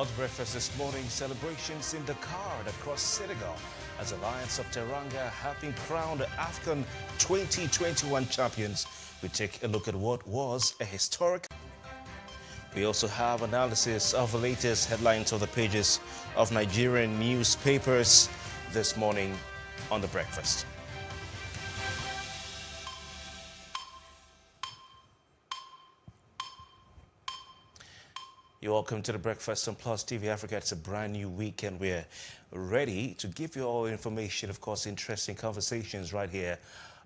On the breakfast this morning, celebrations in Dakar across Senegal as Alliance of Teranga have been crowned AFCON 2021 champions. We take a look at what was a historic. We also have analysis of the latest headlines of the pages of Nigerian newspapers this morning on the breakfast. You're welcome to the breakfast on PlusTvAfrica. It's a brand new week and we're ready to give you all information, of course, interesting conversations right here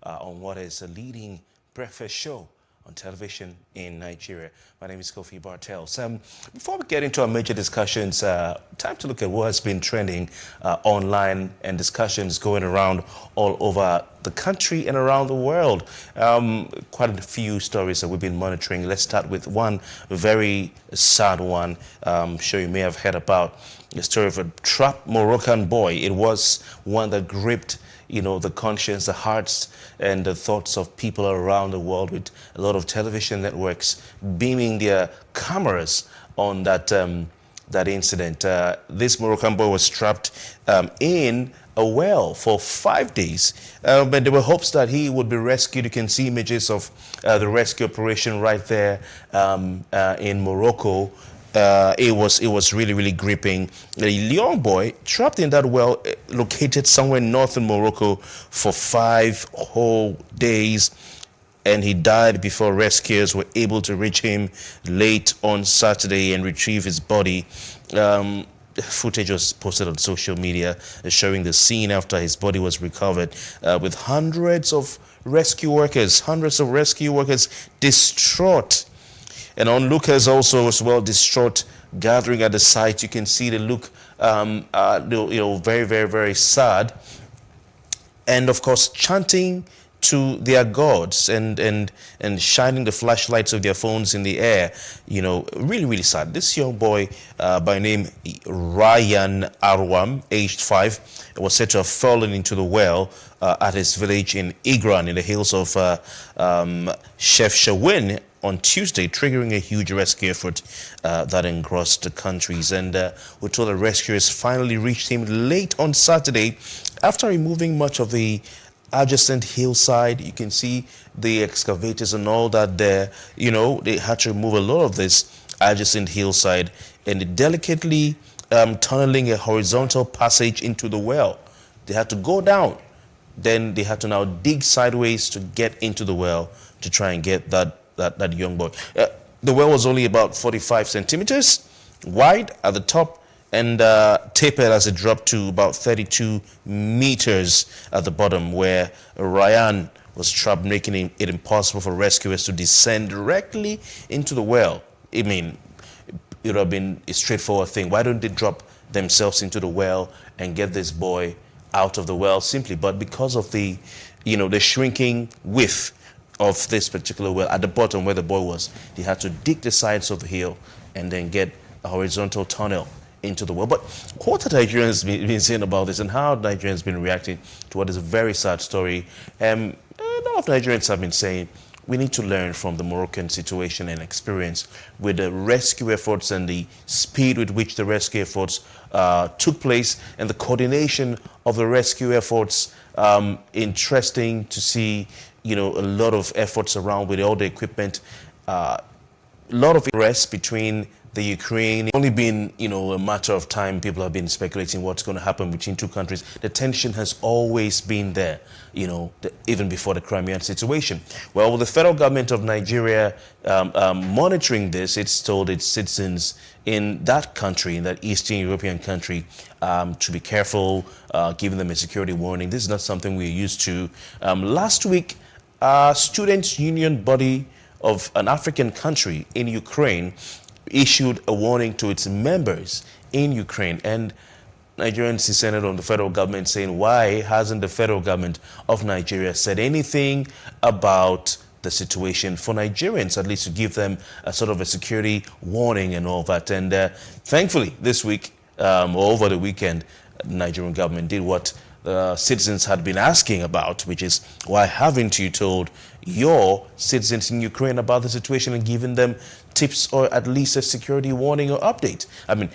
on what is a leading breakfast show on television in Nigeria. My name is Kofi Bartels. Before we get into our major discussions, time to look at what has been trending online and discussions going around all over the country and around the world. Quite a few stories that we've been monitoring. Let's start with one very sad one. I'm sure you may have heard about the story of a trapped Moroccan boy. It was one that gripped the conscience, the hearts, and the thoughts of people around the world, with a lot of television networks beaming their cameras on that incident. This Moroccan boy was trapped in a well for 5 days, but there were hopes that he would be rescued. You can see images of the rescue operation right there in Morocco. It was really gripping. A young boy trapped in that well located somewhere north in Morocco for 5 whole days, and he died before rescuers were able to reach him late on Saturday and retrieve his body. Footage was posted on social media showing the scene after his body was recovered, with hundreds of rescue workers distraught. And onlookers also as well distraught, gathering at the site. You can see the look, very sad. And of course, chanting to their gods and shining the flashlights of their phones in the air. Really sad. This young boy by name Ryan Arwam, aged 5, was said to have fallen into the well at his village in Igran in the hills of Chef Shawin on Tuesday, triggering a huge rescue effort that engrossed the countries. And we're told the rescuers finally reached him late on Saturday after removing much of the adjacent hillside. You can see the excavators and all that there. They had to remove a lot of this adjacent hillside and delicately tunneling a horizontal passage into the well. They had to go down. Then they had to now dig sideways to get into the well to try and get that young boy. The well was only about 45 centimeters wide at the top and tapered as it dropped to about 32 meters at the bottom, where Ryan was trapped, making it impossible for rescuers to descend directly into the well. I mean, it would have been a straightforward thing. Why don't they drop themselves into the well and get this boy out of the well simply? But because of the shrinking width of this particular well at the bottom where the boy was, they had to dig the sides of the hill and then get a horizontal tunnel into the well. But what have Nigerians been saying about this, and how have Nigerians been reacting to what is a very sad story? A lot of Nigerians have been saying we need to learn from the Moroccan situation and experience with the rescue efforts and the speed with which the rescue efforts took place and the coordination of the rescue efforts. Interesting to see a lot of efforts around with all the equipment, a lot of rest between the Ukraine. It's only been, a matter of time. People have been speculating what's going to happen between two countries. The tension has always been there, even before the Crimean situation. Well, with the federal government of Nigeria monitoring this, it's told its citizens in that country, in that Eastern European country, to be careful, giving them a security warning. This is not something we're used to. Last week, Students' Union body of an African country in Ukraine issued a warning to its members in Ukraine, and Nigerians descended on the federal government saying, why hasn't the federal government of Nigeria said anything about the situation for Nigerians, at least to give them a sort of a security warning and all that? And thankfully this week, or over the weekend, the Nigerian government did what citizens had been asking about, which is, why haven't you told your citizens in Ukraine about the situation and given them tips or at least a security warning or update. I mean,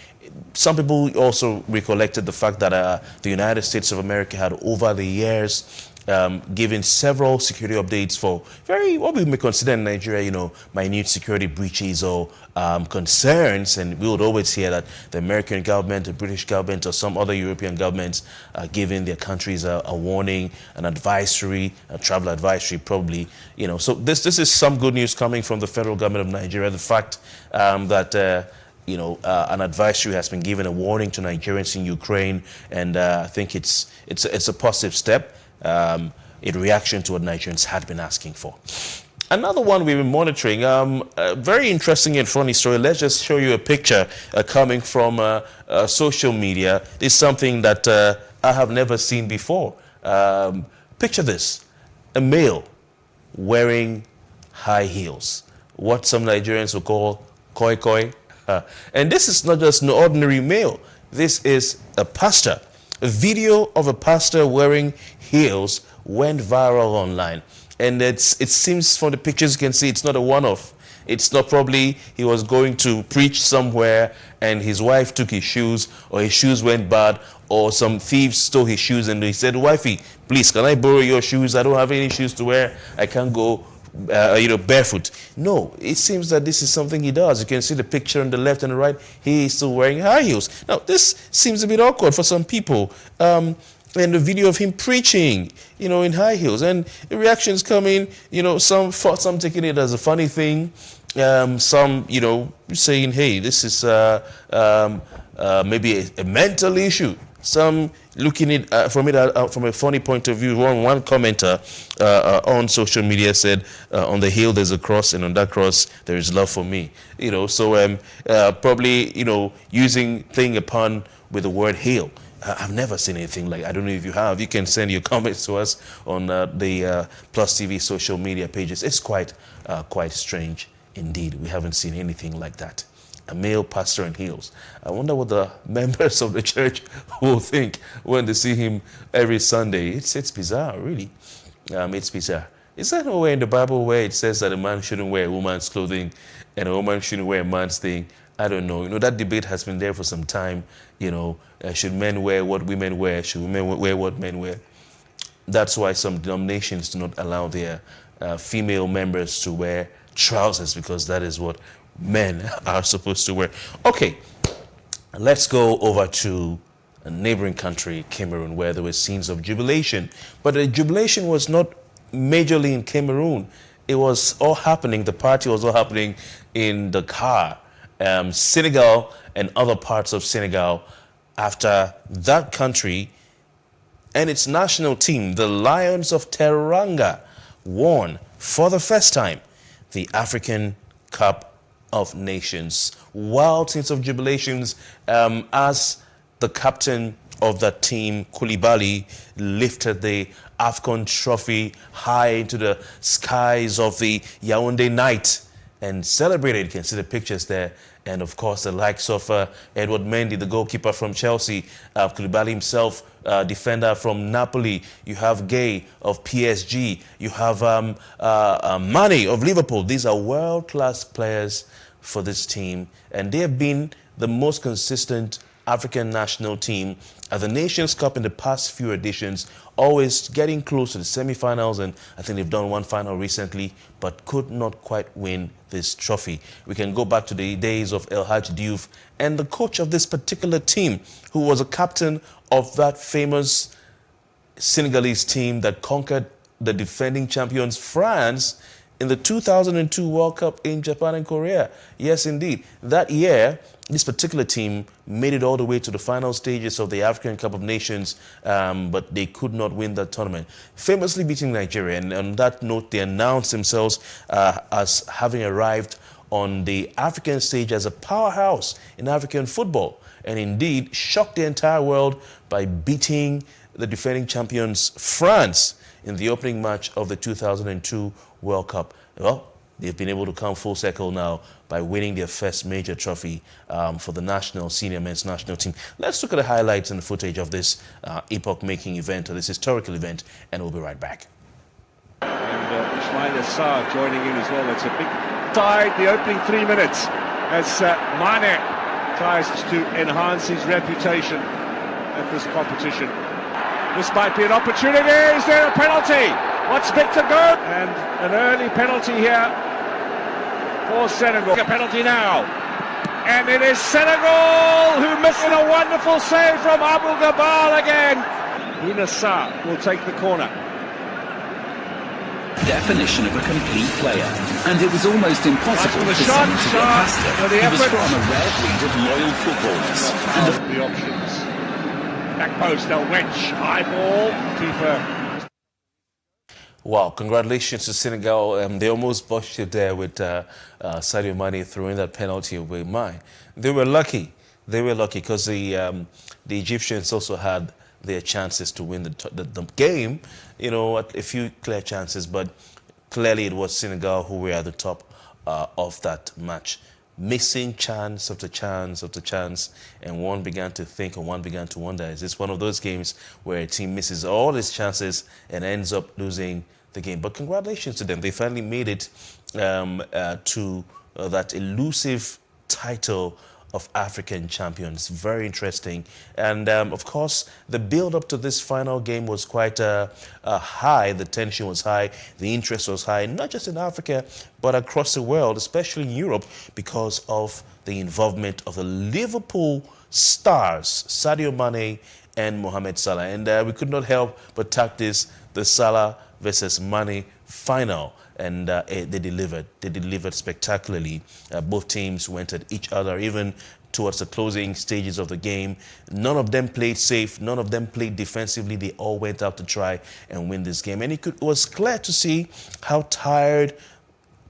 some people also recollected the fact that the United States of America had over the years given several security updates for what we may consider in Nigeria, minute security breaches or concerns. And we would always hear that the American government, the British government, or some other European governments are giving their countries a warning, an advisory, a travel advisory, probably. So this is some good news coming from the federal government of Nigeria. The fact that an advisory has been given, a warning to Nigerians in Ukraine, and I think it's a positive step in reaction to what Nigerians had been asking for. Another one we've been monitoring, a very interesting and funny story. Let's just show you a picture coming from social media. It's something that I have never seen before. Picture this: a male wearing high heels, what some Nigerians will call koi koi. And this is not just an ordinary male. This is a pastor. A video of a pastor wearing heels went viral online. And it seems from the pictures you can see it's not a one-off. It's not probably he was going to preach somewhere and his wife took his shoes, or his shoes went bad, or some thieves stole his shoes and he said, "Wifey, please, can I borrow your shoes? I don't have any shoes to wear. I can't go barefoot." No, it seems that this is something he does. You can see the picture on the left and the right. He is still wearing high heels. Now, this seems a bit awkward for some people. And the video of him preaching, in high heels, and the reactions coming, some taking it as a funny thing, some, saying, "Hey, this is maybe a mental issue." Some looking at from a funny point of view. One commenter on social media said, "On the hill there's a cross, and on that cross there is love for me." So probably using playing a pun with the word "hill." I've never seen anything like. I don't know if you have. You can send your comments to us on the Plus TV social media pages. It's quite strange indeed. We haven't seen anything like that. A male pastor in heels. I wonder what the members of the church will think when they see him every Sunday. It's bizarre, really. It's bizarre. Is there nowhere in the Bible where it says that a man shouldn't wear a woman's clothing and a woman shouldn't wear a man's thing? I don't know. That debate has been there for some time. Should men wear what women wear? Should women wear what men wear? That's why some denominations do not allow their female members to wear trousers, because that is what men are supposed to wear. Okay, let's go over to a neighboring country, Cameroon, where there were scenes of jubilation. But the jubilation was not majorly in Cameroon. It was all happening, the party was all happening in Dakar, Senegal, and other parts of Senegal, after that country and its national team, the Lions of Teranga, won for the first time the African Cup of Nations. Wild scenes of jubilations as the captain of that team, Koulibaly, lifted the AFCON trophy high into the skies of the Yaoundé night and celebrated. You can see the pictures there. And of course, the likes of Edward Mendy, the goalkeeper from Chelsea, Koulibaly himself, defender from Napoli. You have Gay of PSG. You have Mane of Liverpool. These are world-class players for this team, and they have been the most consistent African national team at the Nations Cup in the past few editions, always getting close to the semi-finals, and I think they've done one final recently, but could not quite win this trophy. We can go back to the days of El Hadji Diouf and the coach of this particular team, who was a captain of that famous Senegalese team that conquered the defending champions France in the 2002 World Cup in Japan and Korea. Yes, indeed. That year, this particular team made it all the way to the final stages of the African Cup of Nations, but they could not win that tournament, famously beating Nigeria. And on that note, they announced themselves as having arrived on the African stage as a powerhouse in African football, and indeed shocked the entire world by beating the defending champions France in the opening match of the 2002 World Cup. Well, they've been able to come full circle now by winning their first major trophy for the national senior men's national team. Let's look at the highlights and the footage of this epoch-making event, or this historical event, and we'll be right back. And Ismail Assar joining in as well. It's a big Side the opening 3 minutes as Mane tries to enhance his reputation at this competition. This might be an opportunity. Is there a penalty? What's Victor go? And an early penalty here for Senegal. A penalty now. And it is Senegal who missed a wonderful save from Abu Gabal again. Inassa will take the corner. Definition of a complete player, and it was almost impossible for shot, someone to get past him. the He was effort. from a rare breed of loyal footballers. And The options. Back post, they'll wedge. High ball. Keeper. Wow, congratulations to Senegal. They almost botched it there with Sadio Mane throwing that penalty away. They were lucky. They were lucky because the Egyptians also had their chances to win the game. You know, a few clear chances, but clearly it was Senegal who were at the top of that match. Missing chance after chance after chance, and one began to think and one began to wonder, is this one of those games where a team misses all its chances and ends up losing the game? But congratulations to them. They finally made it to that elusive title of African champions. Very interesting. And of course, the build up to this final game was quite high. The tension was high. The interest was high, not just in Africa, but across the world, especially in Europe, because of the involvement of the Liverpool stars, Sadio Mane and Mohamed Salah. And we could not help but tag this the Salah versus Mane final. And they delivered. They delivered spectacularly. Both teams went at each other, even towards the closing stages of the game. None of them played safe. None of them played defensively. They all went out to try and win this game. And it was clear to see how tired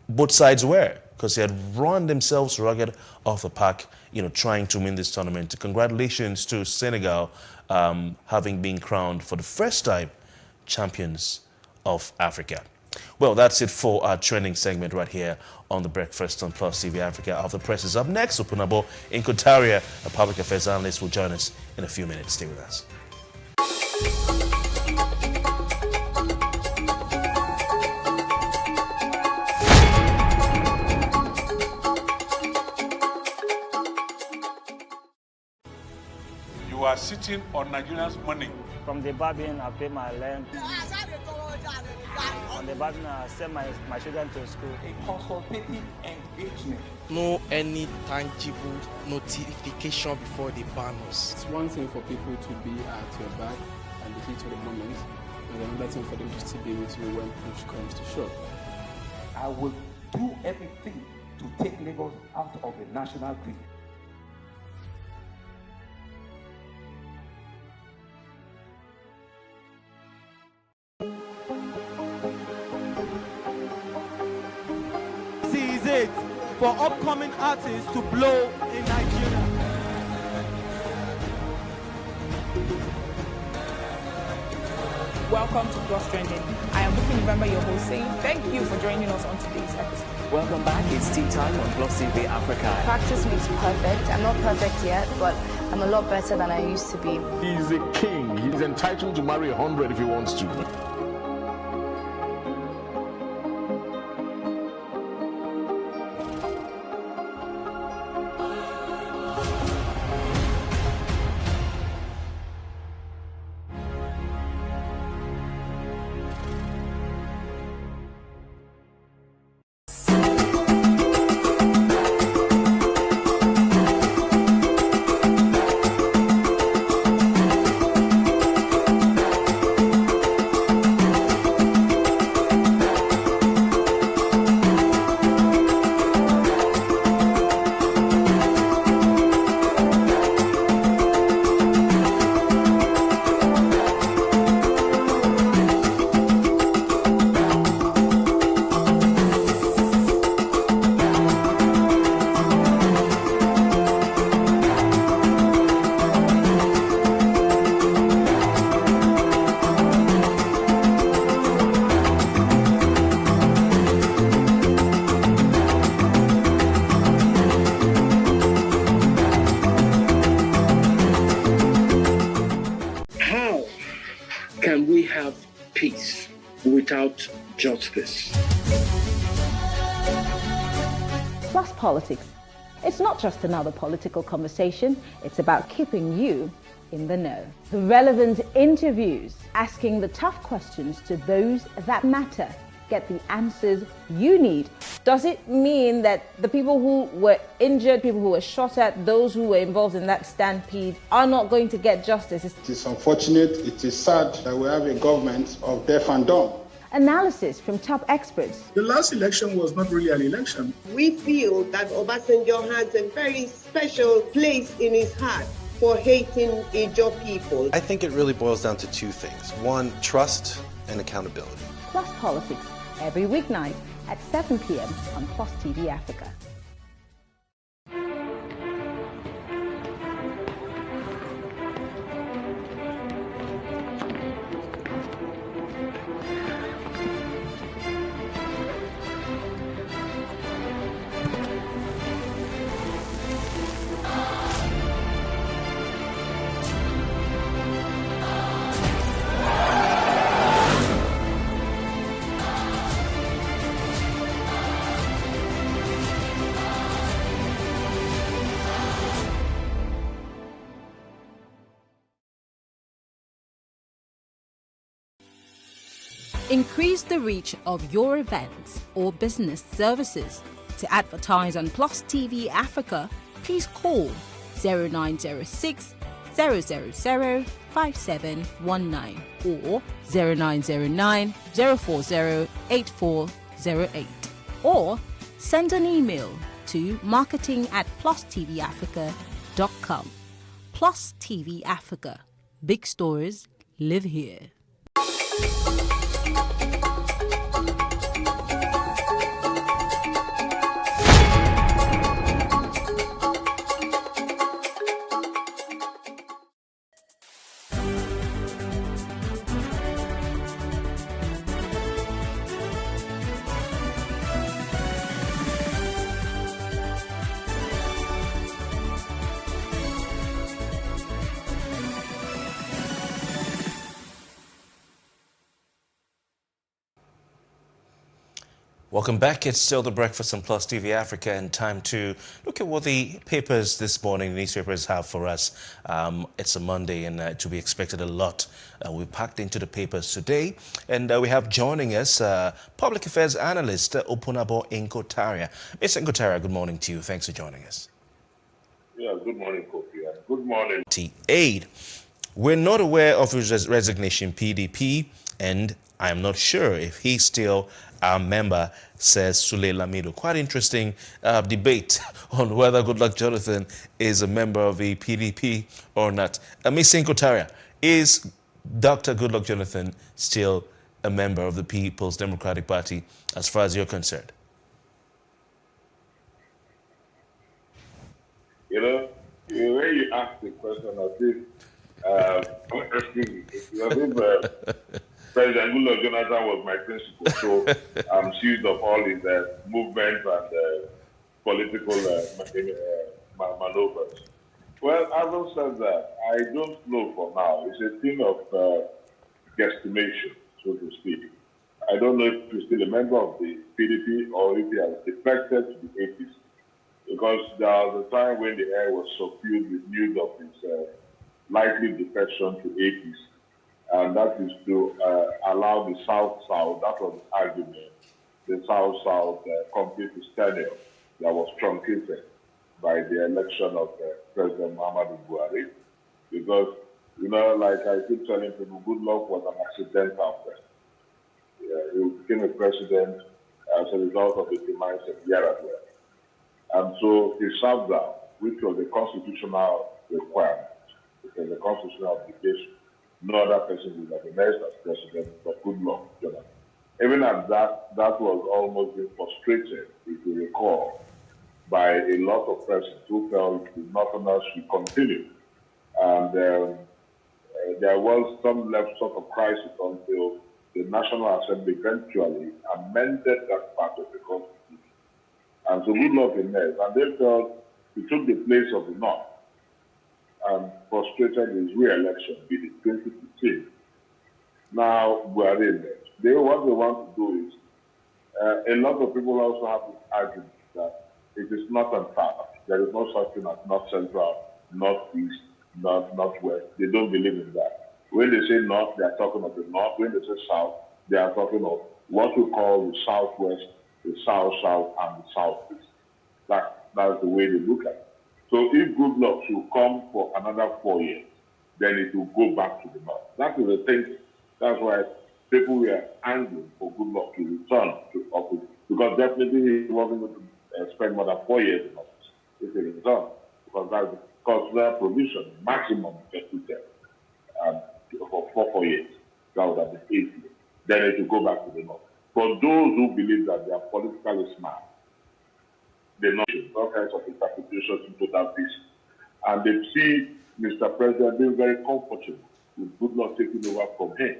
both sides were, because they had run themselves rugged off the park, you know, trying to win this tournament. Congratulations to Senegal, having been crowned for the first time champions of Africa. Well, that's it for our trending segment right here on The Breakfast on Plus TV Africa. After the press is up next, Opunabo Inkotaria, a public affairs analyst, will join us in a few minutes. Stay with us. You are sitting on Nigerians' money. From the barbing, I pay my rent. On the barbing, I send my children to school. A consultative engagement. No any tangible notification before they ban us. It's one thing for people to be at your back and the heat of the moment, and another thing for them to still be with you when push comes to shove. I will do everything to take Lagos out of the national grid. This is it for upcoming artists to blow in Nigeria. Welcome to Plus Trending. I am Booking November, your host, saying thank you for joining us on today's episode. Welcome back. It's tea time on Plus TV Africa. Practice makes perfect. I'm not perfect yet, but I'm a lot better than I used to be. He's a king. He's entitled to marry 100 if he wants to. Can we have peace without justice? Plus Politics. It's not just another political conversation, it's about keeping you in the know. The relevant interviews, asking the tough questions to those that matter. Get the answers you need. Does it mean that the people who were injured, people who were shot at, those who were involved in that stampede are not going to get justice? It is unfortunate, it is sad that we have a government of deaf and dumb. Analysis from top experts. The last election was not really an election. We feel that Obasanjo has a very special place in his heart for hating Ijaw people. I think it really boils down to two things. One, trust and accountability. Plus Politics, every weeknight at 7 p.m. on Plus TV Africa. Increase the reach of your events or business services. To advertise on Plus TV Africa, please call 0906 000 5719 or 0909 040 8408 or send an email to marketing@plusttvafrica.com. Plus TV Africa. Big stories live here. Welcome back. It's still the breakfast on Plus TV Africa, and time to look at what the papers this morning, the newspapers have for us. It's a Monday, and to be expected a lot. We packed into the papers today, and we have joining us public affairs analyst Opunabo Inkotaria. Mr. Inkotaria, good morning to you. Thanks for joining us. Yeah, good morning, Kofi. Good morning. Aid. We're not aware of his resignation, PDP, and I'm not sure if he's still our member, says Sule Lamido. Quite interesting debate on whether Goodluck Jonathan is a member of the PDP or not. Ms. Inkotaria, is Dr. Goodluck Jonathan still a member of the People's Democratic Party as far as you're concerned? You know, the way you ask the question, I think, President Goodluck Jonathan was my principal, so I'm seized of all his movements and political maneuvers. Well, having said that, I don't know for now. It's a thing of guesstimation, so to speak. I don't know if he's still a member of the PDP or if he has defected to the APC, because there was a time when the air was suffused with news of his likely defection to APC. And that is to allow the South-South, that was the argument, the South-South complete his tenure that was truncated by the election of President Muhammadu Buhari. Because, you know, like I keep telling people, Goodluck was an accidental president. He became a president as a result of the demise of Yar'Adua. And so he served out, which was a constitutional requirement. It was a constitutional obligation. No other person would have emerged as president but Goodluck Jonathan. Even at that was almost been frustrated, if you recall, by a lot of persons who felt the Northerners should continue. And there was some left sort of crisis until the National Assembly eventually amended that part of the Constitution. And so Goodluck emerged, and they felt he took the place of the North and frustrated his re-election bid in 2015. Now, Buhari emerged. What they want to do is, a lot of people also have this argument that It is north and south. There is no such thing as north central, northeast, northwest. They don't believe in that. When they say north, they are talking of the north. When they say south, they are talking of what we call the southwest, the south, and the southeast. That's the way they look at it. So if Goodluck should come for another 4 years, then it will go back to the north. That is the thing. That's why people were angry for Goodluck to return to office, because definitely he wasn't going to spend more than 4 years in office if he returned, because that's the consular provision, maximum 50 terms, and for 4 years. That would have been 8 years. Then it will go back to the north. For those who believe that they are politically smart, they know all kinds of interpretations into that piece. And they see Mr. President being very comfortable with Goodluck taking over from him,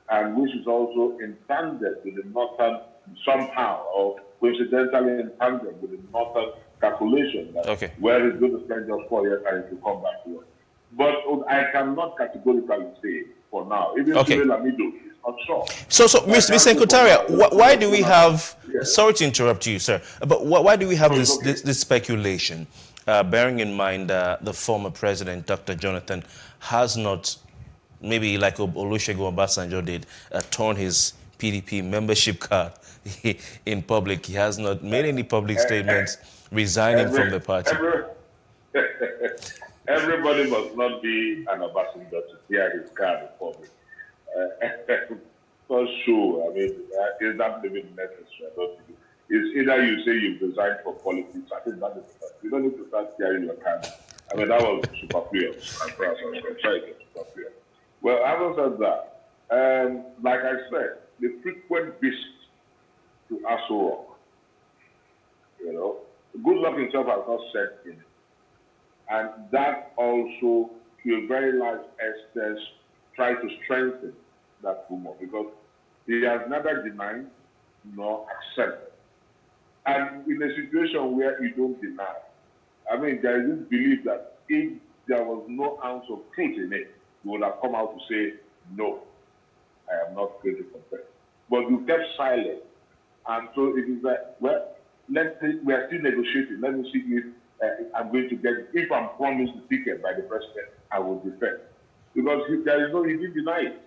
and which is also in tandem with the northern, somehow, or coincidentally in tandem with the northern calculation that where it's going to spend just 4 years and it will come back to us. But I cannot categorically say for now, even Sule Lamido is not sure. So Mr. Nkotaria, why do we have, sorry to interrupt you, sir, but why do we have this speculation, bearing in mind the former president, Dr. Jonathan, has not, maybe like Olusegun Obasanjo did, torn his PDP membership card in public. He has not made any public statements resigning from the party. Everybody must not be an Obasanjo to tear his card in public. Not sure. I mean, is that even necessary? I don't think it's either you say you've resigned for politics. I think that is enough. You don't need to start tearing your card. I mean, that was superfluous. I'm trying to superfluous. Well, having said that, like I said, the frequent visit to Aso Rock, Goodluck himself has not said in it. And that also, to a very large extent, tries to strengthen that rumor, because he has never denied nor accepted. And in a situation where you don't deny, I mean, there is this belief that if there was no ounce of truth in it, you would have come out to say, no, I am not going to confess. But you kept silent. And so it is like, well, let's say we are still negotiating. Let me see if I'm going to get it. If I'm promised the ticket by the president, I will defend. Because he didn't deny it.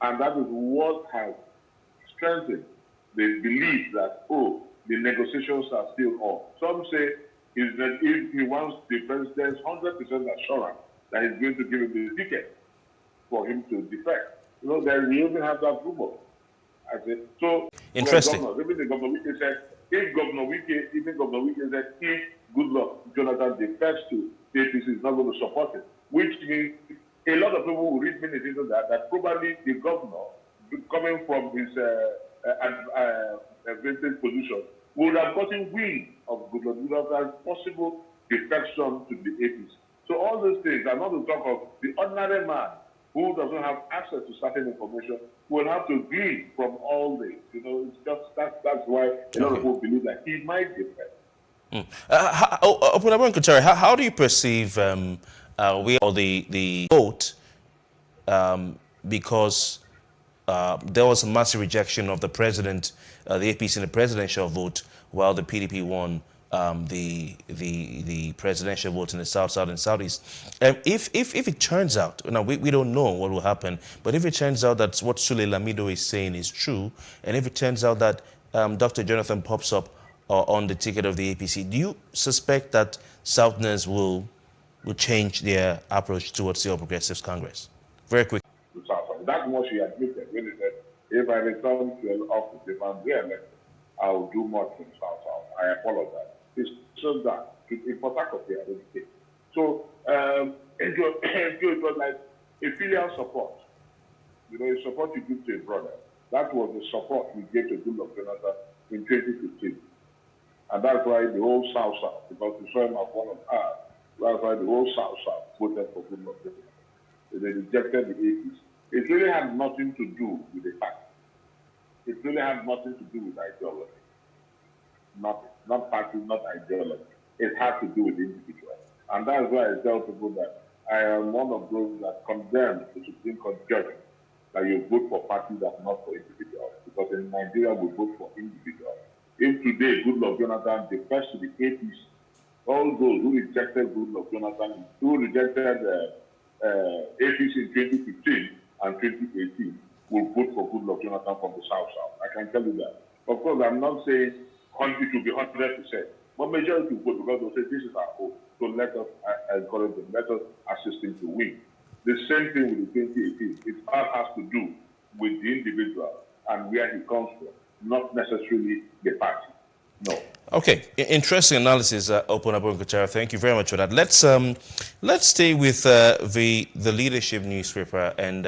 And that is what has strengthened the belief that, the negotiations are still on. Some say is that if he wants the president's 100% assurance that he's going to give him the ticket for him to defend. We even have that rumor. I said, so interesting. Even Governor Wike said, if Governor Wike said, if Goodluck Jonathan defects to APC is not going to support it, which means a lot of people will read minutes into that probably the governor, coming from his advantage position, would have gotten wind of Goodluck Jonathan's possible defection to the APC. So all those things, I'm not to talk of the ordinary man who doesn't have access to certain information, will have to glean from all this. It's just that's why a lot of people believe that he might defect. How do you perceive the vote, because there was a massive rejection of the president, the APC in the presidential vote, while the PDP won the presidential vote in the south, and southeast. If it turns out, we don't know what will happen, but if it turns out that what Sule Lamido is saying is true, and if it turns out that Dr. Jonathan pops up on the ticket of the APC, do you suspect that Southerners will change their approach towards the All Progressives Congress? Very quick. That's what she admitted when he said, if I return to office, if I'm re-elected, I will do more things South. I apologize. It's just that in Port Harcourt, I don't think. So it was like a filial support. A support you give to a brother. That was the support we gave to Goodluck Jonathan in 2015. And that's why the whole South, because we saw him as one of us, that's why the whole South voted for Goodluck Jonathan. They rejected the APC. It really had nothing to do with the party. It really had nothing to do with ideology. Not party, not ideology. It had to do with individuals. And that's why I tell people that I am one of those that condemn the Supreme Court judgment that you vote for parties that are not for individuals. Because in Nigeria, we vote for individuals. If today Goodluck Jonathan defects to the APC, all those who rejected Goodluck Jonathan, who rejected APC in 2015 and 2018, will vote for Goodluck Jonathan from the South. I can tell you that. Of course, I'm not saying it will be 100%, but majority will vote because they'll say this is our hope. So let us encourage them, let us assist him to win. The same thing with the 2018. It all has to do with the individual and where he comes from, not necessarily the party. No. Okay, interesting analysis, Opunabo Nkachara. Thank you very much for that. Let's stay with the leadership newspaper and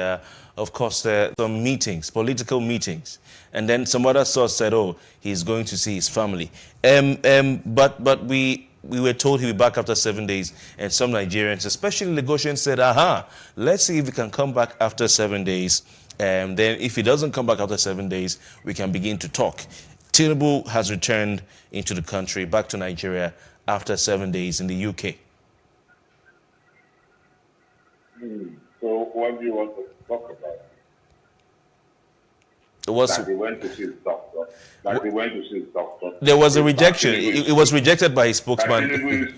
of course some meetings, political meetings, and then some other source said, oh, he's going to see his family. But we were told he'll be back after 7 days, and some Nigerians, especially Lagosians, said, aha, let's see if he can come back after 7 days. And then if he doesn't come back after 7 days, we can begin to talk. Tinubu has returned into the country, back to Nigeria, after 7 days in the UK. So what do you want to talk about? That he went to see his doctor. There was a rejection. It was rejected by his spokesman.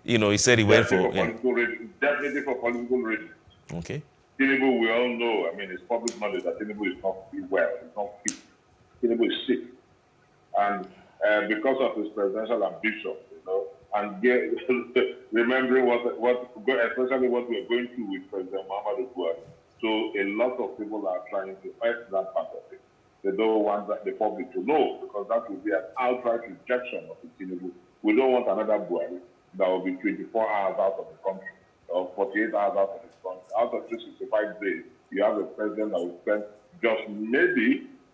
You know, he said he went for... Definitely for political reasons. Okay. Tinubu, we all know, I mean, it's public knowledge that Tinubu is not well, he's not fit. Tinubu is sick. And because of his presidential ambition, you know, and remembering especially what we're going through with President Muhammadu Buhari. So a lot of people are trying to fight that part of it. They don't want the public to know, because that will be an outright rejection of the Tinubu. We don't want another Buhari that will be 24 hours out of the country, or 48 hours out of the country. Out of 365 days, you have a president that will spend just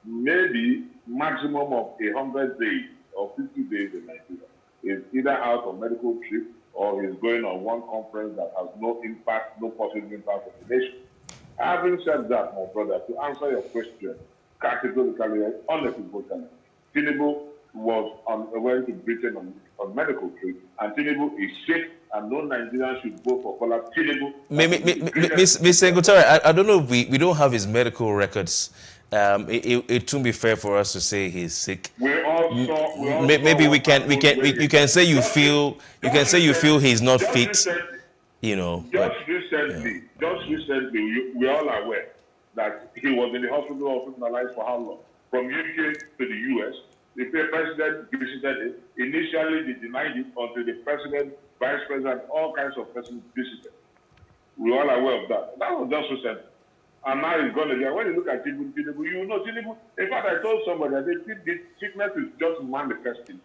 maybe maximum of 100 days or 50 days in Nigeria. Is either out on medical trip or he's going on one conference that has no impact, no positive impact on the nation. Having said that, my brother, to answer your question categorically, unequivocally, Tinubu went to Britain on medical trip, and Tinubu is sick, and no Nigerian should vote for Bola Tinubu. Mr. Nkachara, I don't know if we don't have his medical records. It won't be fair for us to say he's sick. Maybe you can say you feel he's not fit. You know. Just recently, we all are aware that he was in the hospital hospitalized for how long? From UK to the US. The president visited it. Initially, they denied it until the president, vice president, all kinds of persons visited. We all are aware of that. That was just recent. And now he's gone again. When you look at Tinubu, you know Tinubu. In fact, I told somebody that the sickness is just manifesting.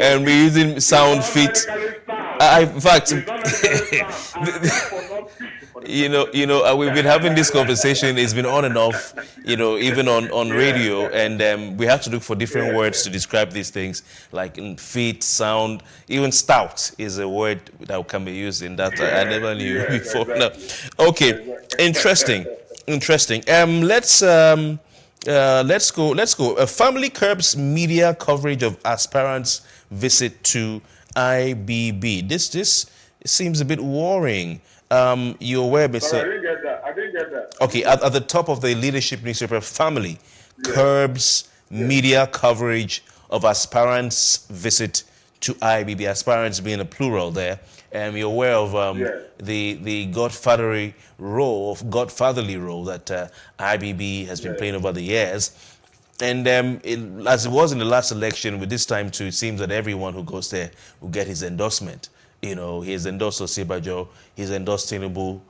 And we're using sound fit. In fact, we've been having this conversation. It's been on and off, even on radio, and we have to look for different words to describe these things, like fit, sound, even stout is a word that can be used in that. I never knew before. No. Okay, interesting. Let's go. A family curbs media coverage of aspirants' visit to IBB. This seems a bit worrying. You're aware, Mr. I didn't get that. Okay, at the top of the leadership newspaper, family curbs media coverage of aspirants' visit to IBB. Aspirants being a plural there. You're aware of the godfatherly role that IBB has been playing over the years. And as it was in the last election, with this time too, it seems that everyone who goes there will get his endorsement. He has endorsed Osibajo, he's endorsed Tinubu,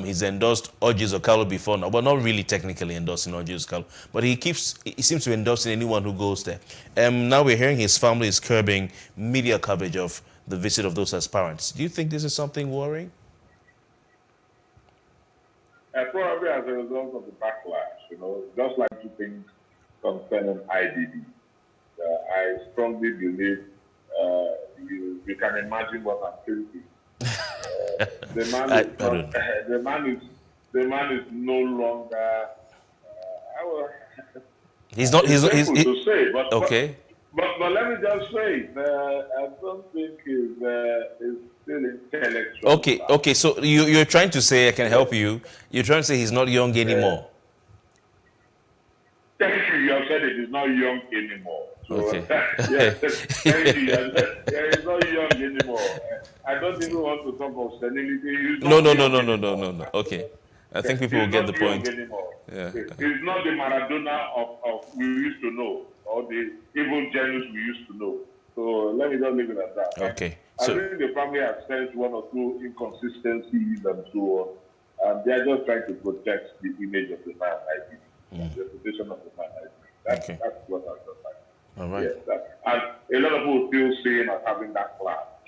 he's endorsed Orji Zokalo before now, but not really technically endorsing Orji Zokalo. But he seems to be endorsing anyone who goes there. Now we're hearing his family is curbing media coverage of the visit of those aspirants. Do you think this is something worrying? Probably as a result of the backlash, just like two things concerning IBB. I strongly believe you can imagine what I'm thinking. The man is no longer. He's not. He's to say, but, okay. But let me just say, I don't think he's still intellectual. Okay. So you're trying to say, I can help you. You're trying to say he's not young anymore. Thank you. you have said it is not young anymore. So, Okay. yes, it's not young anymore. I don't even want to talk of senility. He's No, not no, no, young no, no, anymore. no, no, no. Okay. I think people will He's get the not young point. anymore. Yeah. He's not the Maradona of we used to know, or the evil genius we used to know. So let me just leave it at that. Okay. I think the family has sensed one or two inconsistencies and so on. And they are just trying to protect the image of the man, I think. The reputation of the man, I think. That's what I felt like. All right. Yes, and a lot of people feel same as having that clout.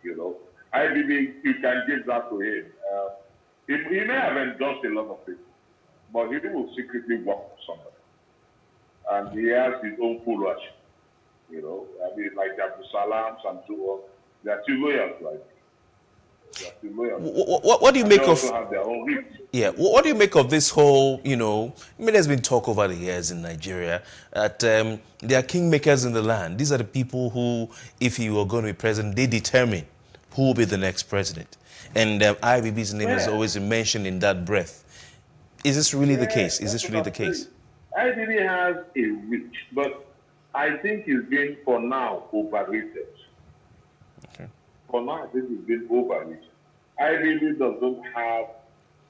You know, I believe you can give that to him. He may have endorsed a lot of people, but he will secretly work for somebody. And he has his own followership. You know, I mean, like the Abdul Salams and so on, they are too loyal to it. What do you make of? Have their own reach. Yeah, what do you make of this whole? I mean, there's been talk over the years in Nigeria that there are kingmakers in the land. These are the people who, if you were going to be president, they determine who will be the next president. And IBB's name is always mentioned in that breath. Is this really the case? Is this really the case? IBB has a reach, but I think it's been, for now, overrated. Okay. For now, I think it's been overrated. IBB doesn't have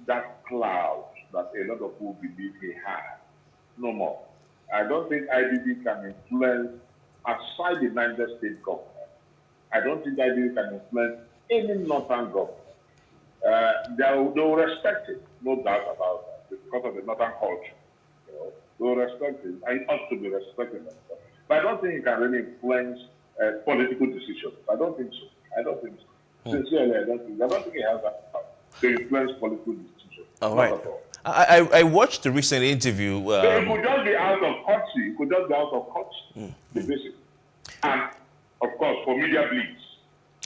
that cloud that a lot of people believe he has. No more. I don't think IBB can influence, aside the Niger State government, I don't think IBB can influence any northern government. They'll respect it, no doubt about that, because of the northern culture. You know, they'll respect it. I ought to be respected. But I don't think it can really influence political decisions. I don't think so. Sincerely, I don't think it has that power to influence political decisions. All right. I watched the recent interview. So it could just be out of courtesy. The basic. And, of course, for media bleeds.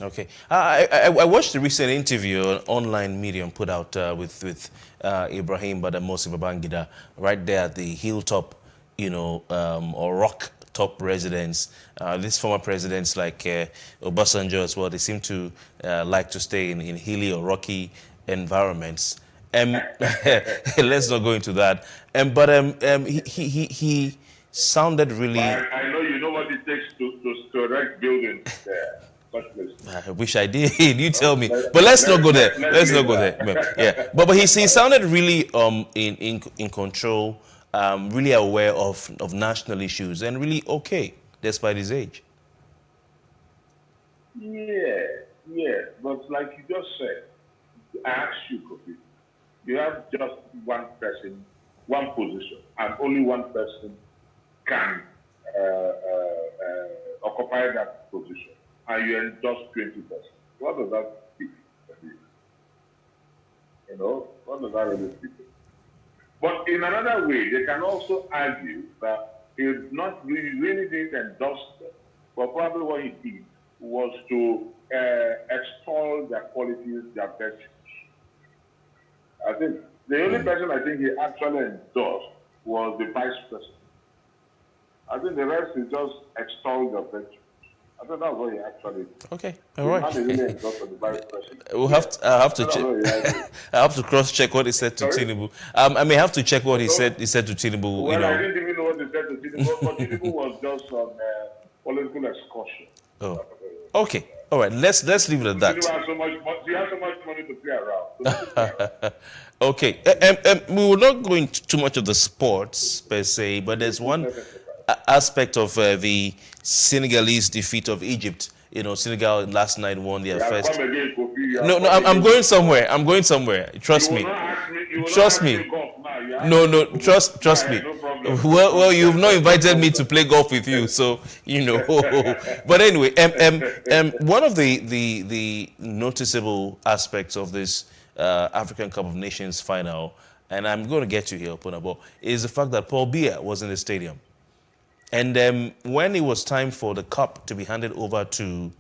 Okay. I watched the recent interview on online medium put out with Ibrahim Badamasi Babangida right there at the hilltop, or rock top residence. These former presidents like Obasanjo as well, they seem to like to stay in hilly or rocky environments. Let's not go into that. But he sounded really... I know you know what it takes to erect buildings there. I wish I did. You tell me. But let's not go there. Let's not go there. Yeah. But he sounded really in control, really aware of national issues, and really okay despite his age. Yeah. But like you just said, I asked you, Kofi, you have just one person, one position, and only one person can occupy that position. And you endorse 20%. What does that speak? What does that really speak? But in another way, they can also argue that he really didn't endorse them, but probably what he did was to extol their qualities, their virtues. I think the only person I think he actually endorsed was the vice president. I think the rest is just extol their virtues. I think that's what he actually did. Okay, all right. We'll I have to check. I have to cross-check what he said to Tinubu. I may have to check what he said to Tinubu. Well, I didn't even know what he said to Tinubu, but Tinubu was just on political excursion. Oh, okay. All right. Let's leave it at that. He has so much money to play around. Okay. We will not go into too much of the sports per se, but there's one aspect of the Senegalese defeat of Egypt. Senegal last night won their first. No, I'm going somewhere. Trust me. Trust me. No, trust me. Well, you've not invited me to play golf with you, so But anyway, one of the noticeable aspects of this African Cup of Nations final, and I'm going to get you here, Ponabo, is the fact that Paul Biya was in the stadium. And when it was time for the cup to be handed over to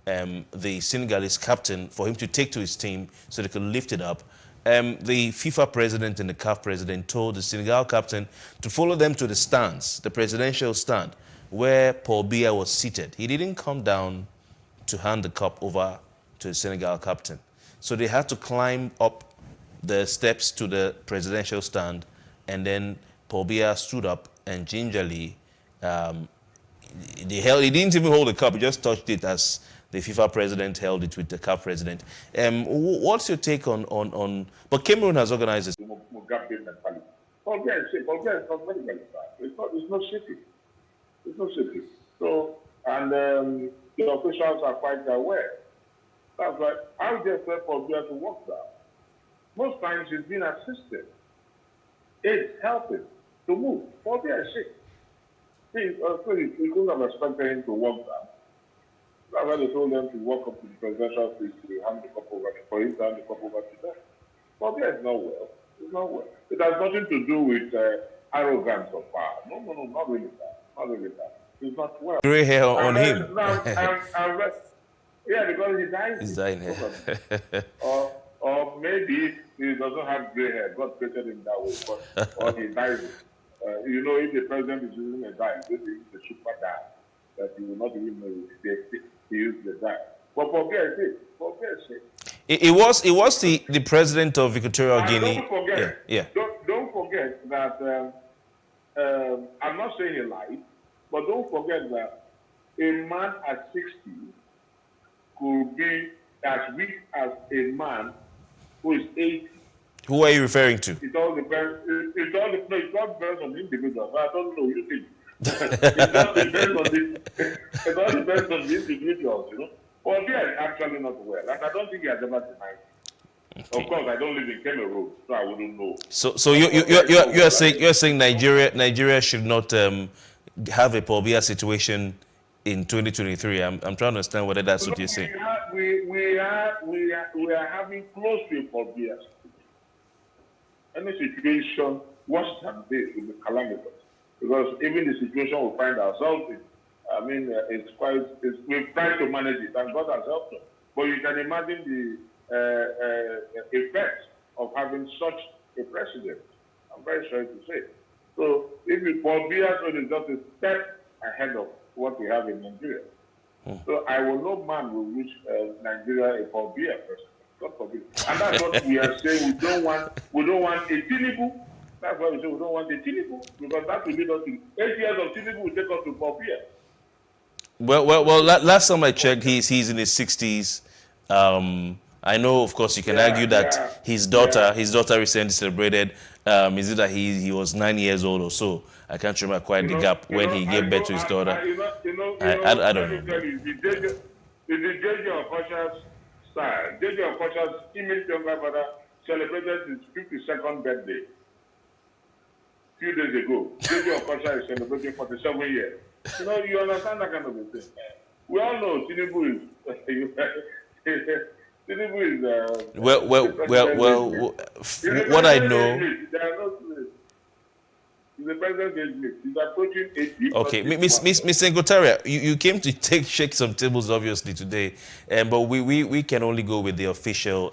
the Senegalese captain for him to take to his team so they could lift it up, the FIFA president and the CAF president told the Senegal captain to follow them to the stands, the presidential stand, where Paul Biya was seated. He didn't come down to hand the cup over to the Senegal captain. So they had to climb up the steps to the presidential stand and then Paul Biya stood up and gingerly, he didn't even hold the cup, he just touched it as the FIFA president held it with the CAF president. What's your take on but Cameroon has organized this. Mugabe mentality. Paul Biya is not very bad. It's not shitty. It's not shitty. So, and the officials are quite aware. That's why I would just say Paul Biya to work down. Most times he's been assisted. It's helping to move. Paul Biya is sick. He couldn't have expected him to walk down. That's why they told them to walk up to the presidential seat to hand the cup over, for him to hand the cup over to them. Paul Biya is not well. It's not well. It has nothing to do with arrogance or power. No, not really that. Not really that. He's not well. Grey hair on him. Yeah, because he dies. He's dying. Or maybe he doesn't have grey hair. God created him that way. But, or he dies. If the president is using a dye, this is a super dye that you will not even know if he used the dye. But Paul Biya is it. Paul Biya is it. It was the president of Equatorial Guinea. Don't forget. Yeah. Don't forget that. I'm not saying he lied, but don't forget that a man at 60 could be as weak as a man who is 80. Who are you referring to? It all depends. It all depends on the individual. I don't know. You think it all depends on the individuals. Paul Biya is actually not well, and I don't think he has ever denied it. Okay. Of course, I don't live in Cameroon, so I wouldn't know. So you're saying Nigeria should not have a Paul Biya situation in 2023. I'm trying to understand whether that's what you're saying. We are having close to a Paul Biya situation. Any situation worse than this will be calamitous, because even the situation we find ourselves in, we've tried to manage it, and God has helped us. But you can imagine the effects of having such a president. I'm very sorry to say. So if Paul Biya is just a step ahead of what we have in Nigeria. So I will no man will wish Nigeria a Paul Biya president. God forbid. And that's what we are saying. We don't want a Tinubu. That's why we say we don't want a Tinubu, because that will lead us to 8 years of Tinubu will take us to Paul Biya. Well. Last time I checked, he's in his 60s. I know, of course, you can argue that his daughter recently celebrated. Is it that he was 9 years old or so? I can't remember quite the gap when he gave birth to his daughter. I don't know. The JJ Okocha's style. JJ Okocha's image younger brother celebrated his 52nd birthday a few days ago. JJ Okocha is celebrating 47 years. You understand that kind of a thing. We all know Tinubu is. Well. What I know. The president is approaching 80. Okay, Miss Nkotaria, you came to shake some tables obviously today, but we can only go with the official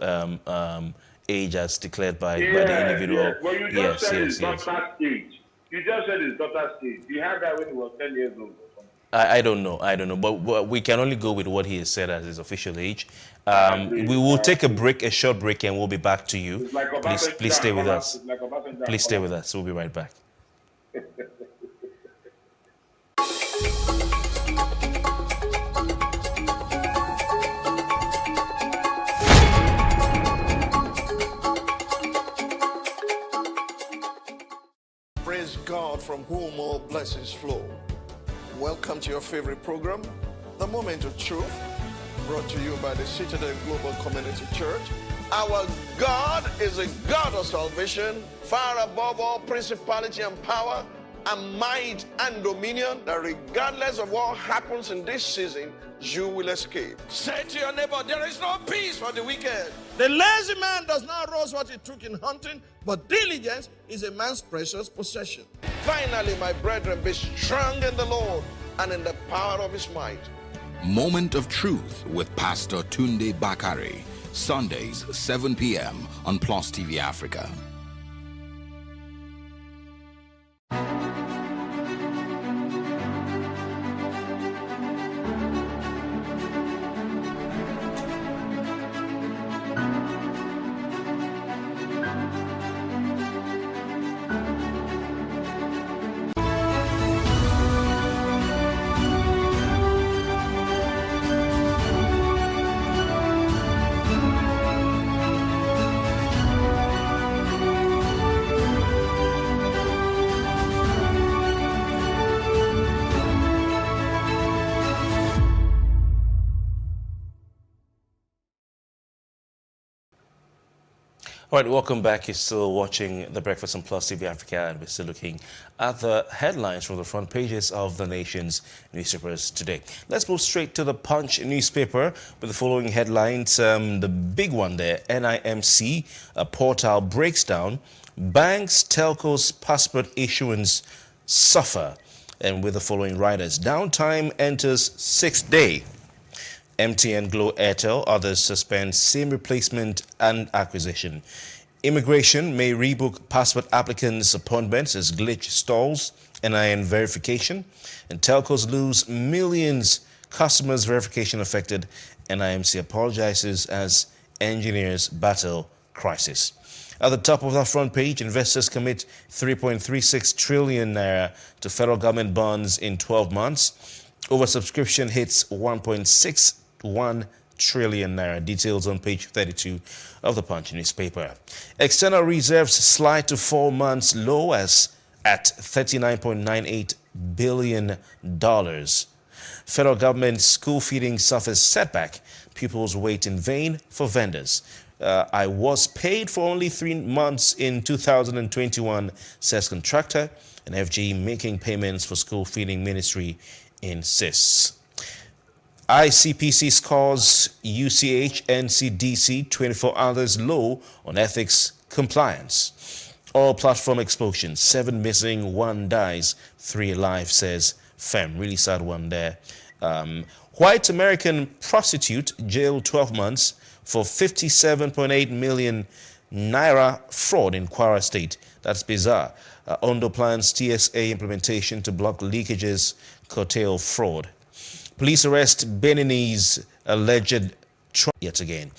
age as declared by the individual. Yeah. Well, you just said his daughter's age. You just said his daughter's age. He had that when he was 10 years old. I don't know, but we can only go with what he has said as his official age. We will take a short break, and we'll be back to you. Please stay with us. Please stay with us. We'll be right back. Praise God, from whom all blessings flow. Welcome to your favorite program, The Moment of Truth, brought to you by the Citadel Global Community Church. Our God is a God of salvation, far above all principality and power, and might and dominion, that regardless of what happens in this season, you will escape. Say to your neighbor, there is no peace for the wicked. The lazy man does not roast what he took in hunting, but diligence is a man's precious possession. Finally, my brethren, be strong in the Lord and in the power of his might. Moment of Truth with Pastor Tunde Bakare, Sundays, 7 p.m. on PlusTvAfrica. All right, welcome back. You're still watching The Breakfast on Plus TV Africa, and we're still looking at the headlines from the front pages of the nation's newspapers today. Let's move straight to the Punch newspaper with the following headlines. The big one there, NIMC, a portal breaks down. Banks, telcos, passport issuance suffer. And with the following riders, downtime enters 6th day. MTN, Glo, Airtel, others suspend SIM replacement and acquisition. Immigration may rebook passport applicants' appointments as glitch stalls NIN verification. And telcos lose millions. Customers' verification affected. NIMC apologizes as engineers battle crisis. At the top of that front page, investors commit 3.36 trillion naira to federal government bonds in 12 months. Oversubscription hits 1.61 trillion naira. Details on page 32 of the Punch newspaper. External reserves slide to 4 months low as at $39.98 billion. Federal government school feeding suffers setback. Pupils wait in vain for vendors. I was paid for only 3 months in 2021, says contractor. And FG making payments for school feeding ministry insists. ICPC scores UCH NCDC 24 hours low on ethics compliance. All platform explosion, 7 missing, 1 dies, 3 alive, says FEM. Really sad one there. White American prostitute jailed 12 months for 57.8 million naira fraud in Kwara State. That's bizarre. Ondo plans TSA implementation to block leakages, curtail fraud. Police arrest Beninese alleged yet again.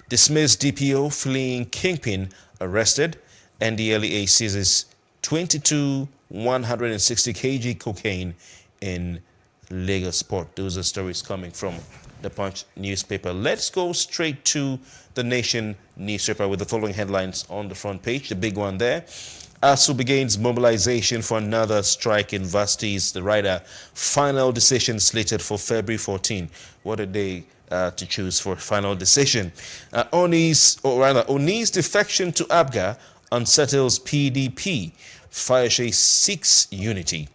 Dismissed DPO fleeing kingpin arrested. NDLEA seizes 22 160 kg cocaine in Lagos port. Those are stories coming from the Punch newspaper. Let's go straight to the Nation newspaper with the following headlines on the front page. The big one there. ASU begins mobilization for another strike in universities. The writer, final decision slated for February 14. What a day to choose for final decision. Oni's defection to ABGA unsettles PDP. Fayose seeks unity.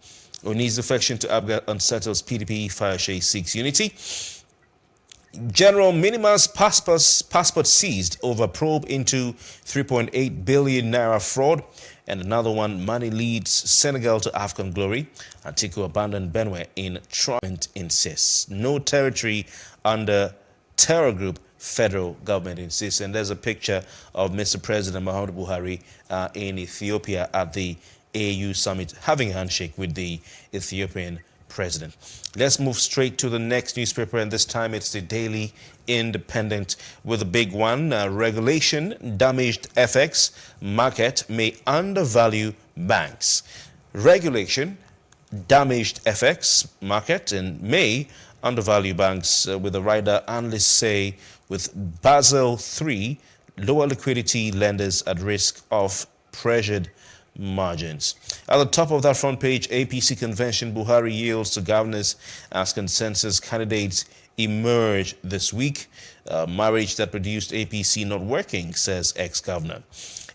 Oni's defection to ABGA unsettles PDP. Fayose seeks unity. General Minima's passport seized over probe into 3.8 billion naira fraud. And another one, money leads Senegal to African glory. Atiku abandoned Benue in Trump insists. No territory under terror group, federal government insists. And there's a picture of Mr. President Muhammadu Buhari in Ethiopia at the AU summit, having a handshake with the Ethiopian president. Let's move straight to the next newspaper, and this time it's the Daily Independent with a big one. Regulation damaged FX market may undervalue banks. Regulation damaged FX market and may undervalue banks, with the rider analysts say with Basel III, lower liquidity lenders at risk of pressured margins. At the top of that front page, APC convention, Buhari yields to governors as consensus candidates emerge this week. Marriage that produced APC not working, says ex-governor.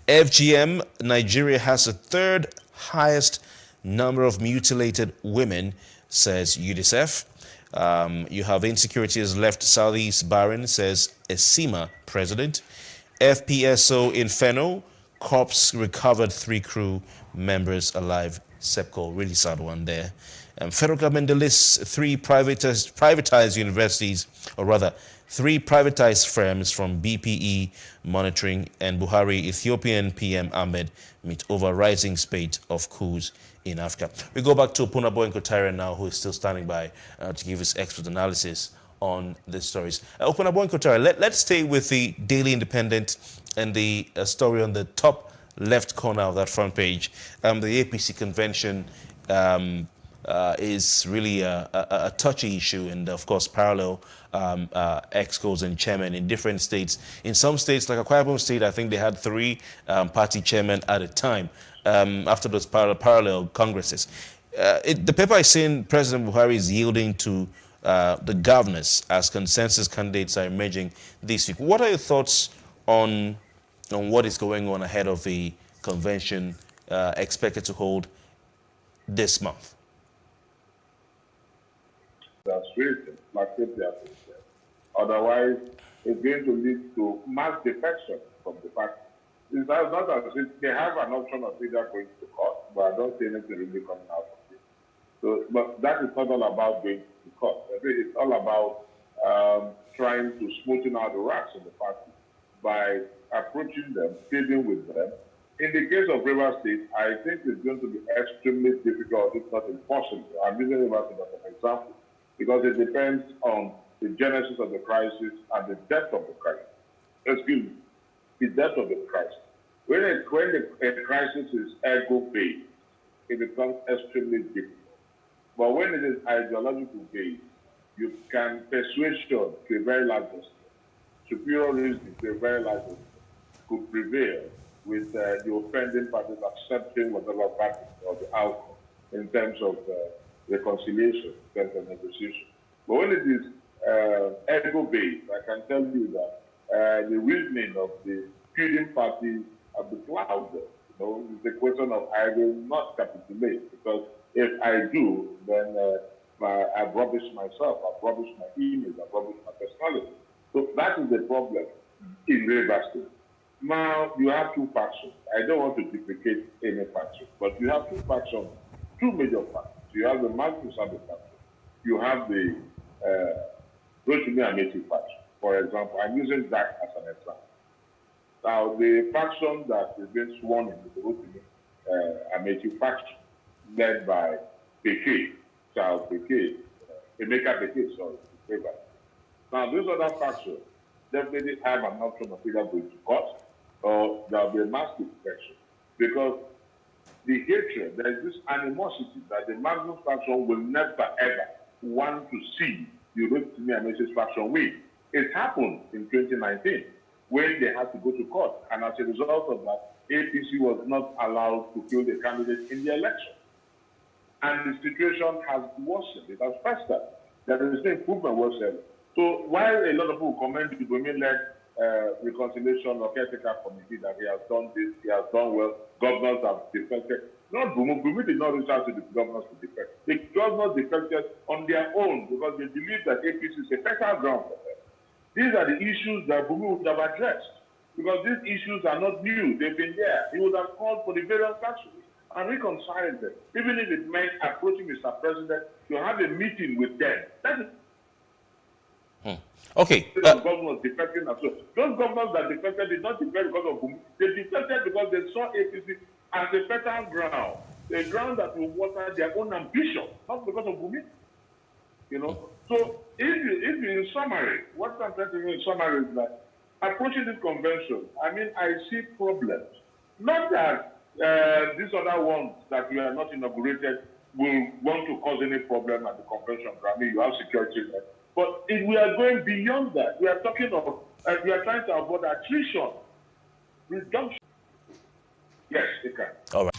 FGM, Nigeria has the 3rd highest number of mutilated women, says UNICEF. You have insecurity has left Southeast barren, says ESIMA president. FPSO Inferno, corpse recovered, 3 crew members alive. SEPCO, really sad one there. Federal government lists 3 privatized universities, or rather 3 privatized firms from BPE monitoring, and Buhari, Ethiopian PM Ahmed meet over rising spate of coups in Africa. We go back to Opunabo Nkotare now, who is still standing by to give his expert analysis on these stories. Opunabo Nkotare, let's stay with the Daily Independent and the story on the top left corner of that front page. The APC convention is really a touchy issue, and of course parallel excos and chairmen in different states. In some states, like Akwa Ibom State, I think they had 3 party chairmen at a time after those parallel congresses. The paper is saying President Buhari is yielding to the governors as consensus candidates are emerging this week. What are your thoughts on on what is going on ahead of the convention expected to hold this month? That's reason, like PlusTvAfrica said. Otherwise, it's going to lead to mass defection from the party. It's not as if they have an option of either going to court, but I don't see anything really coming out of it. So, but that is not all about going to court. I think it's all about trying to smoothen out the racks in the party by approaching them, dealing with them. In the case of Rivers State, I think it's going to be extremely difficult, if not impossible. I'm using Rivers State as an example because it depends on the genesis of the crisis and the depth of the crisis. Excuse me, the depth of the crisis. When a crisis is ego-based, it becomes extremely difficult. But when it is ideological-based, you can persuasion to a very large extent, superior reasoning to a very large extent, could prevail with the offending parties accepting whatever package or the outcome in terms of reconciliation, in terms of negotiation. But when it is ego-based, I can tell you that the reasoning of the feuding party have been clouded. You know, it's a question of I will not capitulate, because if I do, then I've rubbished myself, I've rubbished my image, I've rubbished my personality. So that is the problem in Rivers State. Now, you have two factions. I don't want to deprecate any faction, but you have two factions, two major factions. You have the Marxist faction. You have the Rotimi Amechi faction. For example, I'm using that as an example. Now, the faction that is being sworn in is the Rotimi Amechi faction, led by Charles Emeka Bekay, sorry. Now, these other factions definitely have an option of either going to court or there will be a massive defection, because the hatred, there is this animosity that the Marxist faction will never ever want to see the Rotimi Amechi's faction win. It happened in 2019 when they had to go to court, and as a result of that, APC was not allowed to field a candidate in the election. And the situation has worsened, it has festered. There is no improvement whatsoever. So while a lot of people commend the Bumi-led reconciliation or caretaker committee that he has done this, he has done well, governors have defected. Not Bumi did not reach out to the governors to defect. The governors defected on their own because they believe that APC is a fertile ground for them. These are the issues that Bumi would have addressed, because these issues are not new, they've been there. He would have called for the various factions and reconciled them, even if it meant approaching Mr. President to have a meeting with them. That is Okay. Governors defecting as well. Those governors that defected did not defect because of Bumi. They defected because they saw APC as a fertile ground, a ground that will water their own ambition, not because of Bumi. You know. So, if you in summary, what I'm trying to do in summary is that approaching this convention, I mean, I see problems. Not that these other ones that we are not inaugurated will want to cause any problem at the convention. I mean, you have security there. But if we are going beyond that, we are talking of, we are trying to avoid attrition, reduction. Yes, it can. All right.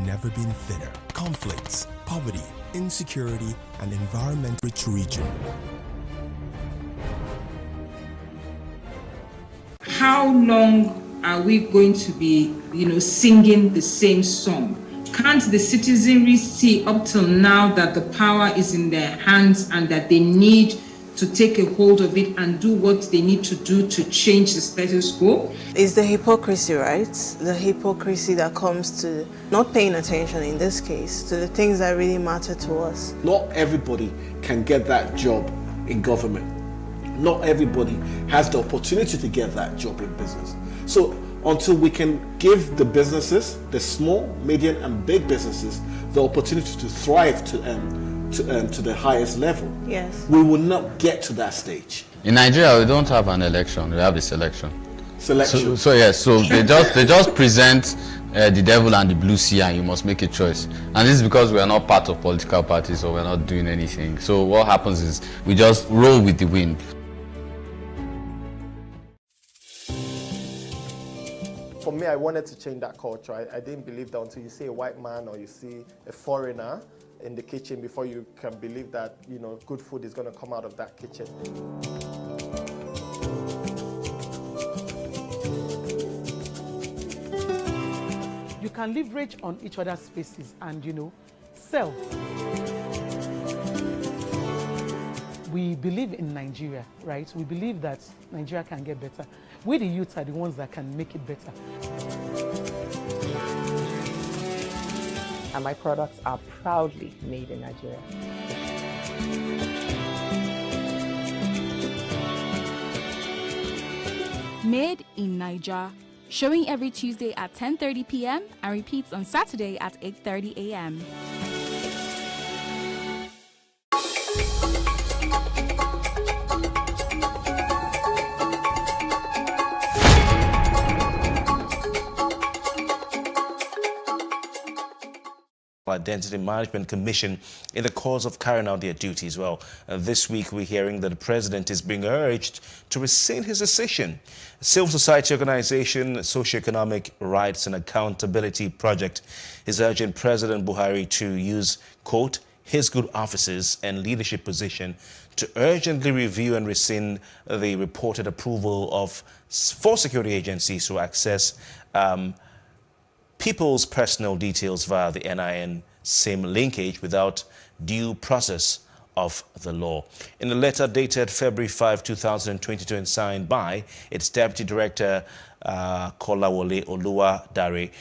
never been thinner. Conflicts, poverty, insecurity, and environment rich region. How long are we going to be, singing the same song? Can't the citizenry see up till now that the power is in their hands and that they need to take a hold of it and do what they need to do to change the status quo? It's the hypocrisy, right? The hypocrisy that comes to not paying attention in this case to the things that really matter to us. Not everybody can get that job in government. Not everybody has the opportunity to get that job in business. So until we can give the businesses, the small, medium, and big businesses, the opportunity to thrive to the highest level, yes, we will not get to that stage. In Nigeria, we don't have an election; we have a selection. Selection. So they just present the devil and the blue sea, and you must make a choice. And this is because we are not part of political parties, or we're not doing anything. So what happens is we just roll with the wind. For me, I wanted to change that culture. I didn't believe that until you see a white man or you see a foreigner in the kitchen before you can believe that, good food is going to come out of that kitchen. You can leverage on each other's spaces and, sell. We believe in Nigeria, right? We believe that Nigeria can get better. We, the youth, are the ones that can make it better. And my products are proudly made in Nigeria. Made in Nigeria, showing every Tuesday at 10:30 p.m. and repeats on Saturday at 8:30 a.m. Identity Management Commission in the course of carrying out their duties. Well, this week we're hearing that the president is being urged to rescind his decision. Civil society organization, Socioeconomic Rights and Accountability Project is urging President Buhari to use, quote, his good offices and leadership position to urgently review and rescind the reported approval of 4 security agencies to access people's personal details via the NIN SIM linkage without due process of the law. In a letter dated February 5, 2022 and signed by its Deputy Director, Kolawole Oluwadare,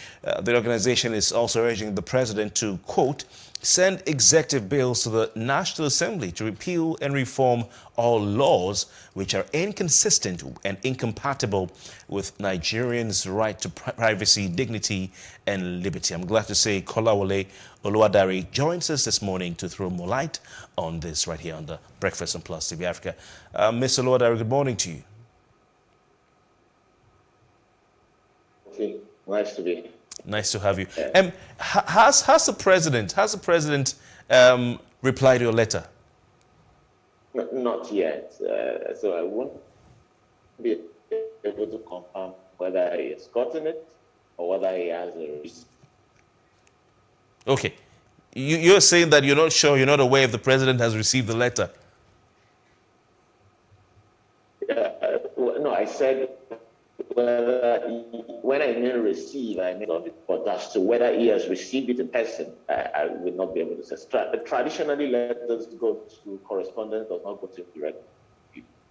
the organization is also urging the President to, quote, send executive bills to the National Assembly to repeal and reform all laws which are inconsistent and incompatible with Nigerians' right to privacy, dignity, and liberty. I'm glad to say Kolawole Oluwadare joins us this morning to throw more light on this right here on the Breakfast on Plus TV Africa. Mr. Oluwadare, good morning to you. Okay, nice to be here. Nice to have you. Has the president replied to your letter? Not yet. So I won't be able to confirm whether he has gotten it or whether he has a receipt. Okay. You're saying that you're not sure, you're not aware if the president has received the letter. No, I said when I mean receive, I mean of it, but as to whether he has received it in person, I will not be able to say. Traditionally, letters go to correspondence, does not go to direct.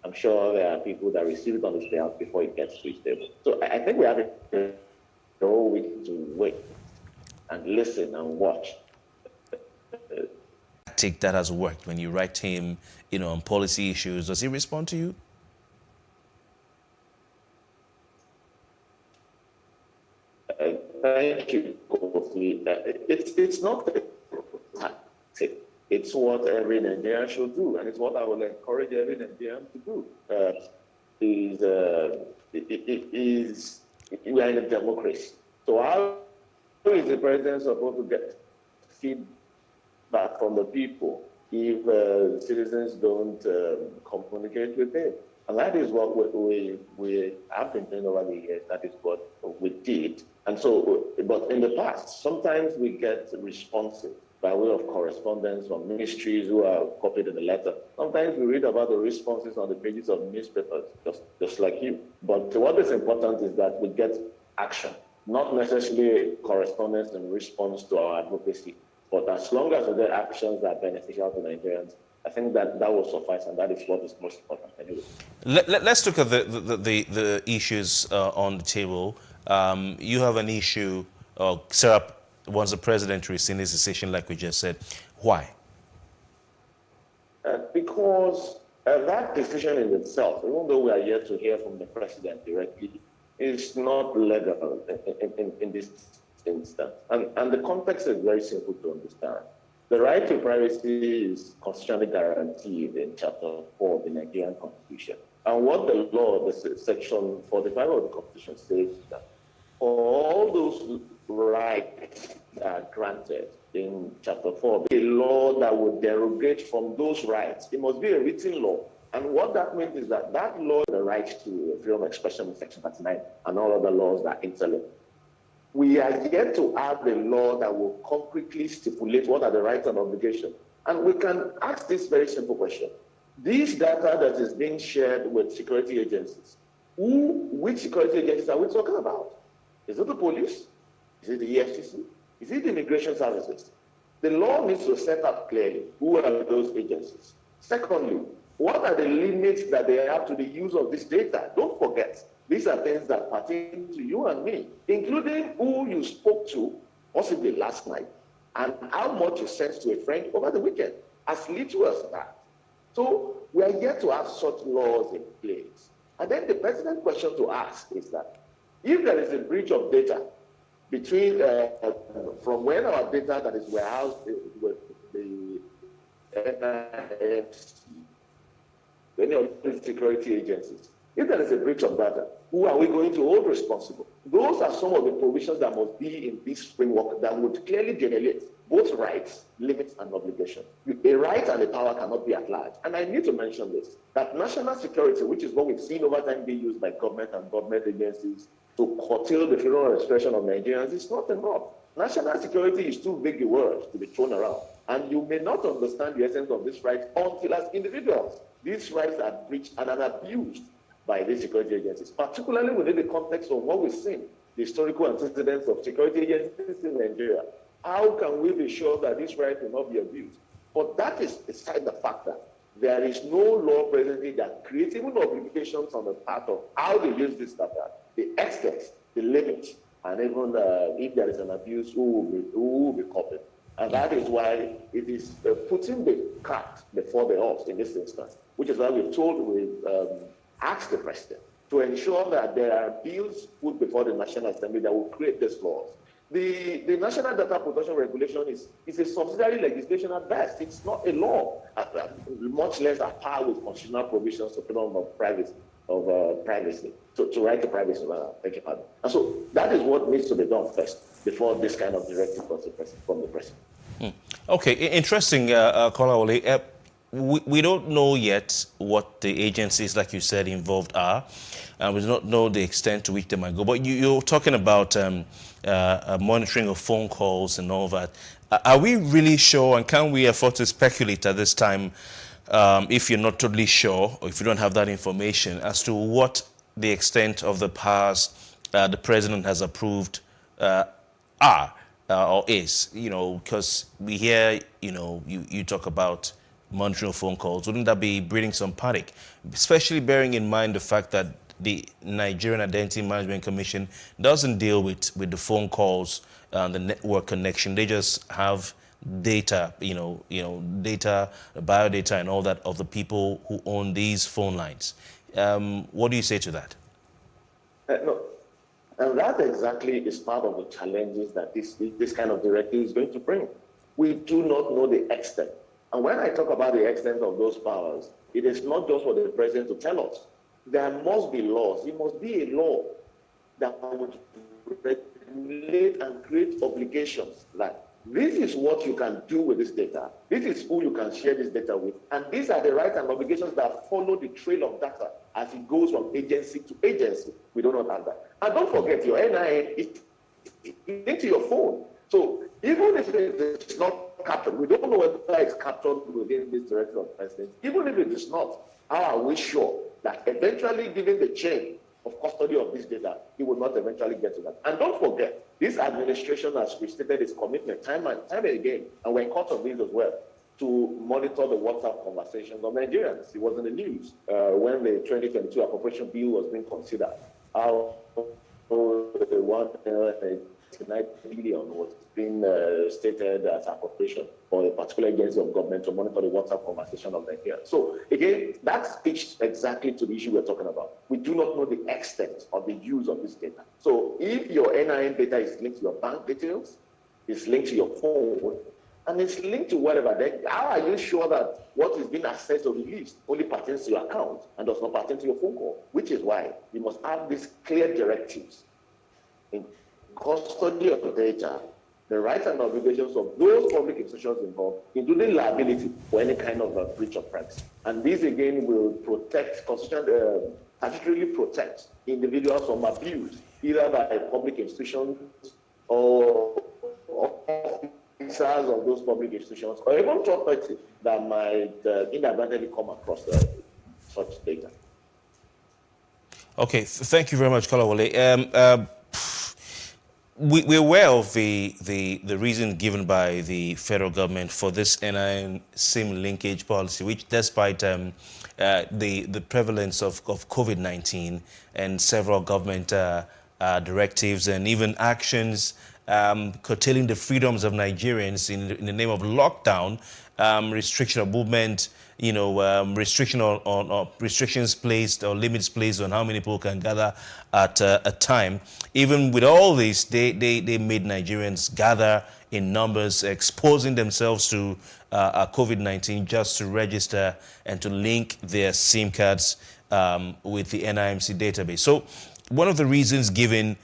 I'm sure there are people that receive it on his behalf before it gets to his table. So I think we have a whole week to wait and listen and watch. Tactic that has worked when you write him, on policy issues. Does he respond to you? Thank you, Kofi. It's not a tactic. It's what every Nigerian should do, and it's what I will encourage every Nigerian to do. We are in a democracy. So how is the president supposed to get feedback from the people if citizens don't communicate with him? And that is what we have been doing over the years. That is what we did And so, but in the past, sometimes we get responses by way of correspondence from ministries who are copied in the letter. Sometimes we read about the responses on the pages of newspapers, just like you. But what is important is that we get action, not necessarily correspondence in response to our advocacy. But as long as we get actions that are beneficial to Nigerians, I think that will suffice, and that is what is most important anyway. Let's look at the issues on the table. You have an issue, Sarah wants the president to rescind his decision, like we just said. Why? Because that decision in itself, even though we are yet to hear from the president directly, is not legal in this instance. And the context is very simple to understand. The right to privacy is constitutionally guaranteed in Chapter 4 of the Nigerian Constitution. And what the law, the Section 45 of the Constitution says is that for all those rights that are granted in Chapter 4, a law that would derogate from those rights, it must be a written law. And what that means is that that law, the right to freedom of expression in Section 39, and all other laws that interlink. We are yet to have a law that will concretely stipulate what are the rights and obligations. And we can ask this very simple question. This data that is being shared with security agencies, which security agencies are we talking about? Is it the police? Is it the EFCC? Is it the immigration services? The law needs to set up clearly who are those agencies. Secondly, what are the limits that they have to the use of this data? Don't forget, these are things that pertain to you and me, including who you spoke to, possibly last night, and how much you sent to a friend over the weekend, as little as that. So we are yet to have such laws in place. And then the pertinent question to ask is that if there is a breach of data between from when our data that is warehoused with the NIFC, any of the security agencies, if there is a breach of data, who are we going to hold responsible? Those are some of the provisions that must be in this framework that would clearly generate both rights, limits, and obligations. A right and a power cannot be at large. And I need to mention this, that national security, which is what we've seen over time being used by government and government agencies to curtail the freedom of expression of Nigerians, is not enough. National security is too big a word to be thrown around. And you may not understand the essence of this right until as individuals, these rights are breached and are abused by these security agencies, particularly within the context of what we've seen, the historical antecedents of security agencies in Nigeria. How can we be sure that this right will not be abused? But that is beside the fact that there is no law presently that creates even obligations on the part of how they use this data, the extent, the limits, and even if there is an abuse, who will be covered. And that is why it is putting the cart before the horse in this instance, which is why we've asked the president to ensure that there are bills put before the National Assembly that will create these laws. The National Data Protection Regulation is a subsidiary legislation at best. It's not a law, much less a power with constitutional provisions to freedom of privacy, to right to privacy. Thank you, pardon. And so that is what needs to be done first before this kind of directive from the president. Okay, interesting, Kolawole. We don't know yet what the agencies, like you said, involved are, and we do not know the extent to which they might go. But you're talking about monitoring of phone calls and all that. Are we really sure, and can we afford to speculate at this time, if you're not totally sure, or if you don't have that information, as to what the extent of the powers the president has approved are or is? You know, because we hear, you talk about monitoring of phone calls. Wouldn't that be breeding some panic? Especially bearing in mind the fact that the Nigerian Identity Management Commission doesn't deal with the phone calls and the network connection. They just have data, data, biodata and all that of the people who own these phone lines. What do you say to that? No. And that exactly is part of the challenges that this kind of directive is going to bring. We do not know the extent. And when I talk about the extent of those powers, it is not just for the president to tell us. There must be laws. It must be a law that would regulate and create obligations. Like, this is what you can do with this data. This is who you can share this data with. And these are the rights and obligations that follow the trail of data as it goes from agency to agency. We do not have that. And don't forget, your NIN is linked to your phone. So even if it is not captured, we don't know whether it's captured within this directive of president. Even if it is not, how are we sure that eventually, given the chain of custody of this data, he will not eventually get to that? And don't forget, this administration has restated its commitment time and time again, and we're in court of this as well, to monitor the WhatsApp conversations of Nigerians. It was in the news when the 2022 appropriation bill was being considered. How the 1.9 billion was being stated as appropriation for a particular agency of government to monitor the WhatsApp conversation of Nigerians. So again, that speaks exactly to the issue we're talking about. We do not know the extent of the use of this data. So if your NIN data is linked to your bank details, it's linked to your phone, and it's linked to whatever, then how are you sure that what is being accessed or released only pertains to your account and does not pertain to your phone call? Which is why you must have these clear directives in custody of data, the rights and obligations of those public institutions involved, including liability for any kind of breach of privacy. And this again will protect, statutorily protect individuals from abuse, either by public institutions or officers of those public institutions, or even third parties that might inadvertently come across such data. Okay, thank you very much, Kolawole. We're aware of the reason given by the federal government for this NIN SIM linkage policy, which despite the prevalence of COVID-19 and several government directives and even actions curtailing the freedoms of Nigerians in the name of lockdown, restriction of movement, restrictions placed or limits placed on how many people can gather at a time. Even with all this, they made Nigerians gather in numbers, exposing themselves to COVID-19 just to register and to link their SIM cards with the NIMC database. So one of the reasons given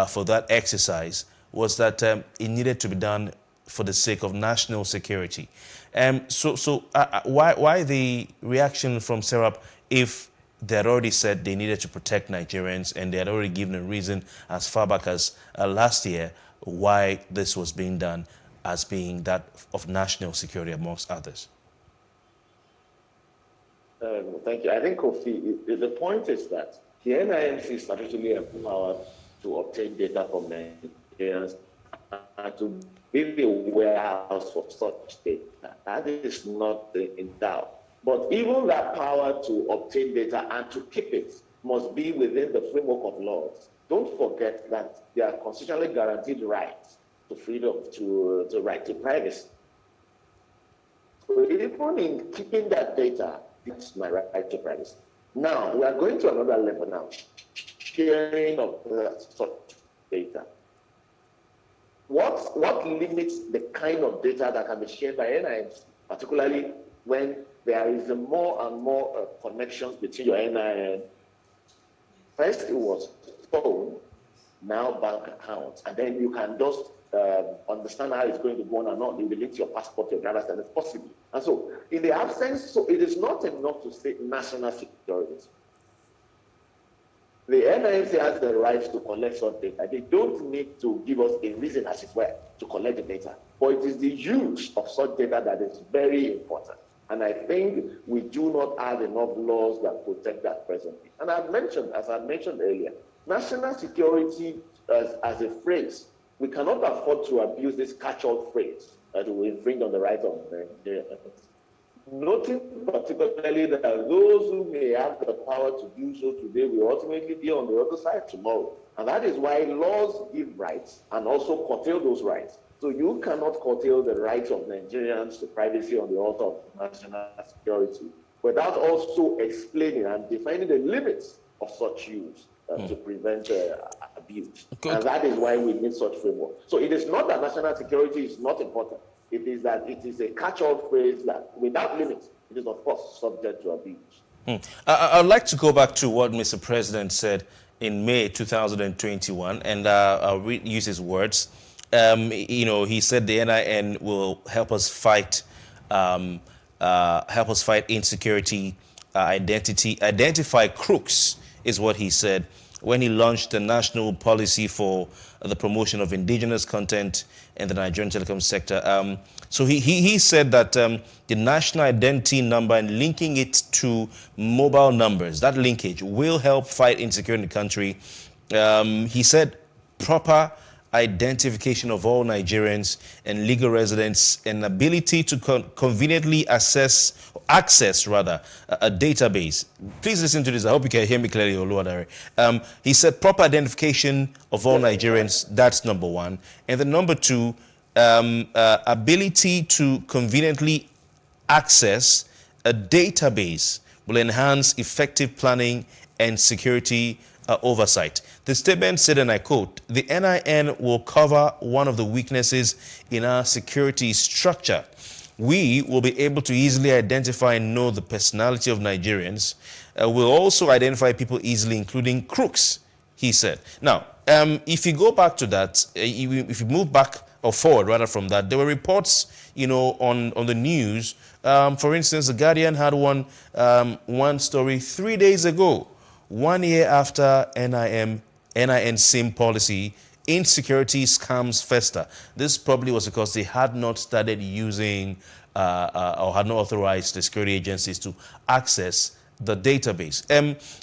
for that exercise was that it needed to be done for the sake of national security. Why the reaction from Serap if they had already said they needed to protect Nigerians and they had already given a reason as far back as last year why this was being done as being that of national security amongst others? Thank you. I think, Kofi, the point is that the NIMC is statutorily empowered to obtain data from Nigerians and to be the warehouse for such data. That is not in doubt. But even that power to obtain data and to keep it must be within the framework of laws. Don't forget that there are constitutionally guaranteed rights to freedom, to right to privacy. So even in keeping that data, it's my right to privacy. Now, we are going to another level now, sharing of such data. What limits the kind of data that can be shared by NIMC, particularly when there is more and more connections between your NIN? First, it was phone, now bank accounts, and then you can just understand how it's going to go on and on. You will link your passport, your driver's license, possibly. And so, in the absence, so it is not enough to say national security. The NIMC has the right to collect such data. They don't need to give us a reason, as it were, to collect the data. But it is the use of such data that is very important. And I think we do not have enough laws that protect that presently. And as I mentioned earlier, national security as a phrase, we cannot afford to abuse this catch-all phrase that will infringe on the rights of Nigerians. Noting particularly that those who may have the power to do so today will ultimately be on the other side tomorrow. And that is why laws give rights and also curtail those rights. So you cannot curtail the rights of Nigerians to privacy on the altar of national security without also explaining and defining the limits of such use to prevent abuse. Good. And that is why we need such framework. So it is not that national security is not important. It is that it is a catch-all phrase that without limits, it is of course subject to abuse. I'd like to go back to what Mr. President said in May 2021, and I'll use his words. He said the NIN will help us fight insecurity, identify crooks, is what he said. when he launched the national policy for the promotion of indigenous content in the Nigerian telecom sector. So he said that the national identity number and linking it to mobile numbers, that linkage will help fight insecurity in the country. He said proper identification of all Nigerians and legal residents and ability to conveniently access a database. Please listen to this. I hope you can hear me clearly, Oluwadare. He said proper identification of all Nigerians, that's number one. And then number two, ability to conveniently access a database will enhance effective planning and security oversight. The statement said, and I quote, "The NIN will cover one of the weaknesses in our security structure. We will be able to easily identify and know the personality of Nigerians. We'll also identify people easily, including crooks," he said. Now, if you go back to that, if you move back or forward rather from that, there were reports, on the news. For instance, The Guardian had one story 3 days ago. 1 year after NIN SIM policy, insecurity scams fester. This probably was because they had not started using or had not authorized the security agencies to access the database.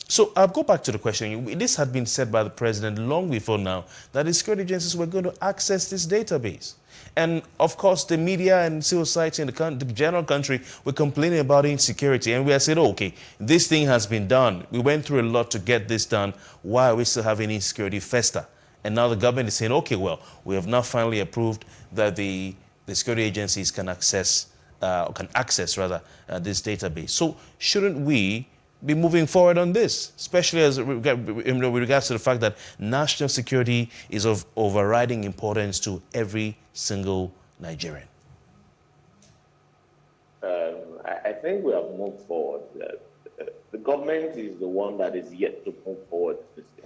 So I'll go back to the question. This had been said by the president long before now, that the security agencies were going to access this database. And of course, the media and civil society in the general country were complaining about insecurity. And we had said, okay, this thing has been done. We went through a lot to get this done. Why are we still having insecurity fester? And now the government is saying, okay, well, we have now finally approved that the security agencies can access this database. So shouldn't we be moving forward on this, especially as with regards to the fact that national security is of overriding importance to every single Nigerian? I think we have moved forward. The government is the one that is yet to move forward this year.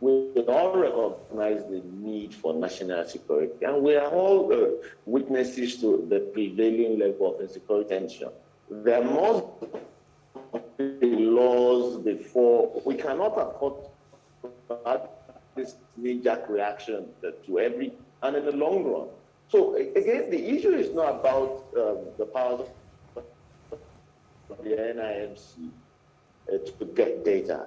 We all recognize the need for national security, and we are all witnesses to the prevailing level of insecurity tension. There must be laws before. We cannot afford this knee-jerk reaction to every, and in the long run. So again, the issue is not about the powers of the NIMC to get data.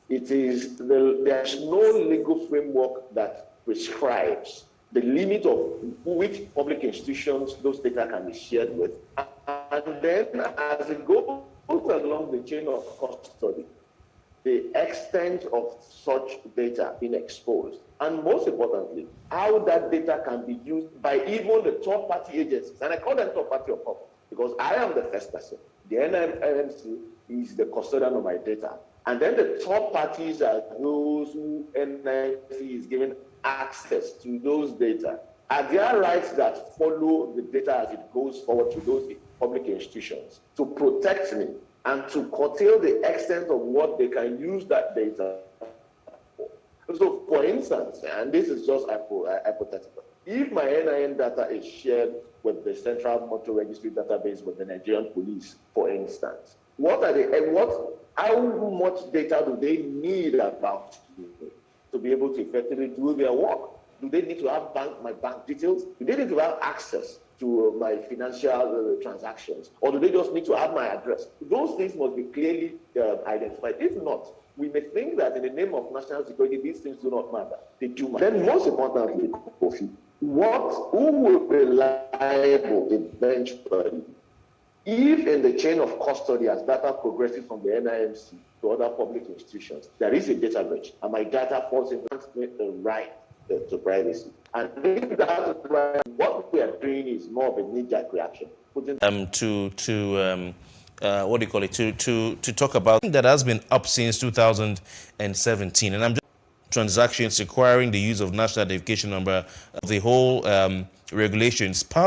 It is there's no legal framework that prescribes the limit of which public institutions those data can be shared with. And then as it goes along the chain of custody, the extent of such data being exposed, and most importantly, how that data can be used by even the third-party agencies. And I call them third-party or public because I am the first person. The NIMC is the custodian of my data. And then the third parties are those who NIMC is giving access to those data. Are there rights that follow the data as it goes forward to those public institutions to protect me and to curtail the extent of what they can use that data for? So, for instance, and this is just hypothetical, if my NIN data is shared with the Central Motor Registry database with the Nigerian police, for instance, how much data do they need about me to be able to effectively do their work? Do they need to have my bank details? Do they need to have access to my financial transactions? Or do they just need to have my address? Those things must be clearly identified. If not, we may think that in the name of national security, these things do not matter. They do matter. Then most importantly, Kofi, who will be liable eventually if in the chain of custody as data progresses from the NIMC to other public institutions, there is a data breach and my data falls into the right to privacy? And if that's right, what we are doing is more of a knee-jerk reaction. To talk about that has been up since 2017, and I'm just transactions requiring the use of national identification number of the whole regulations.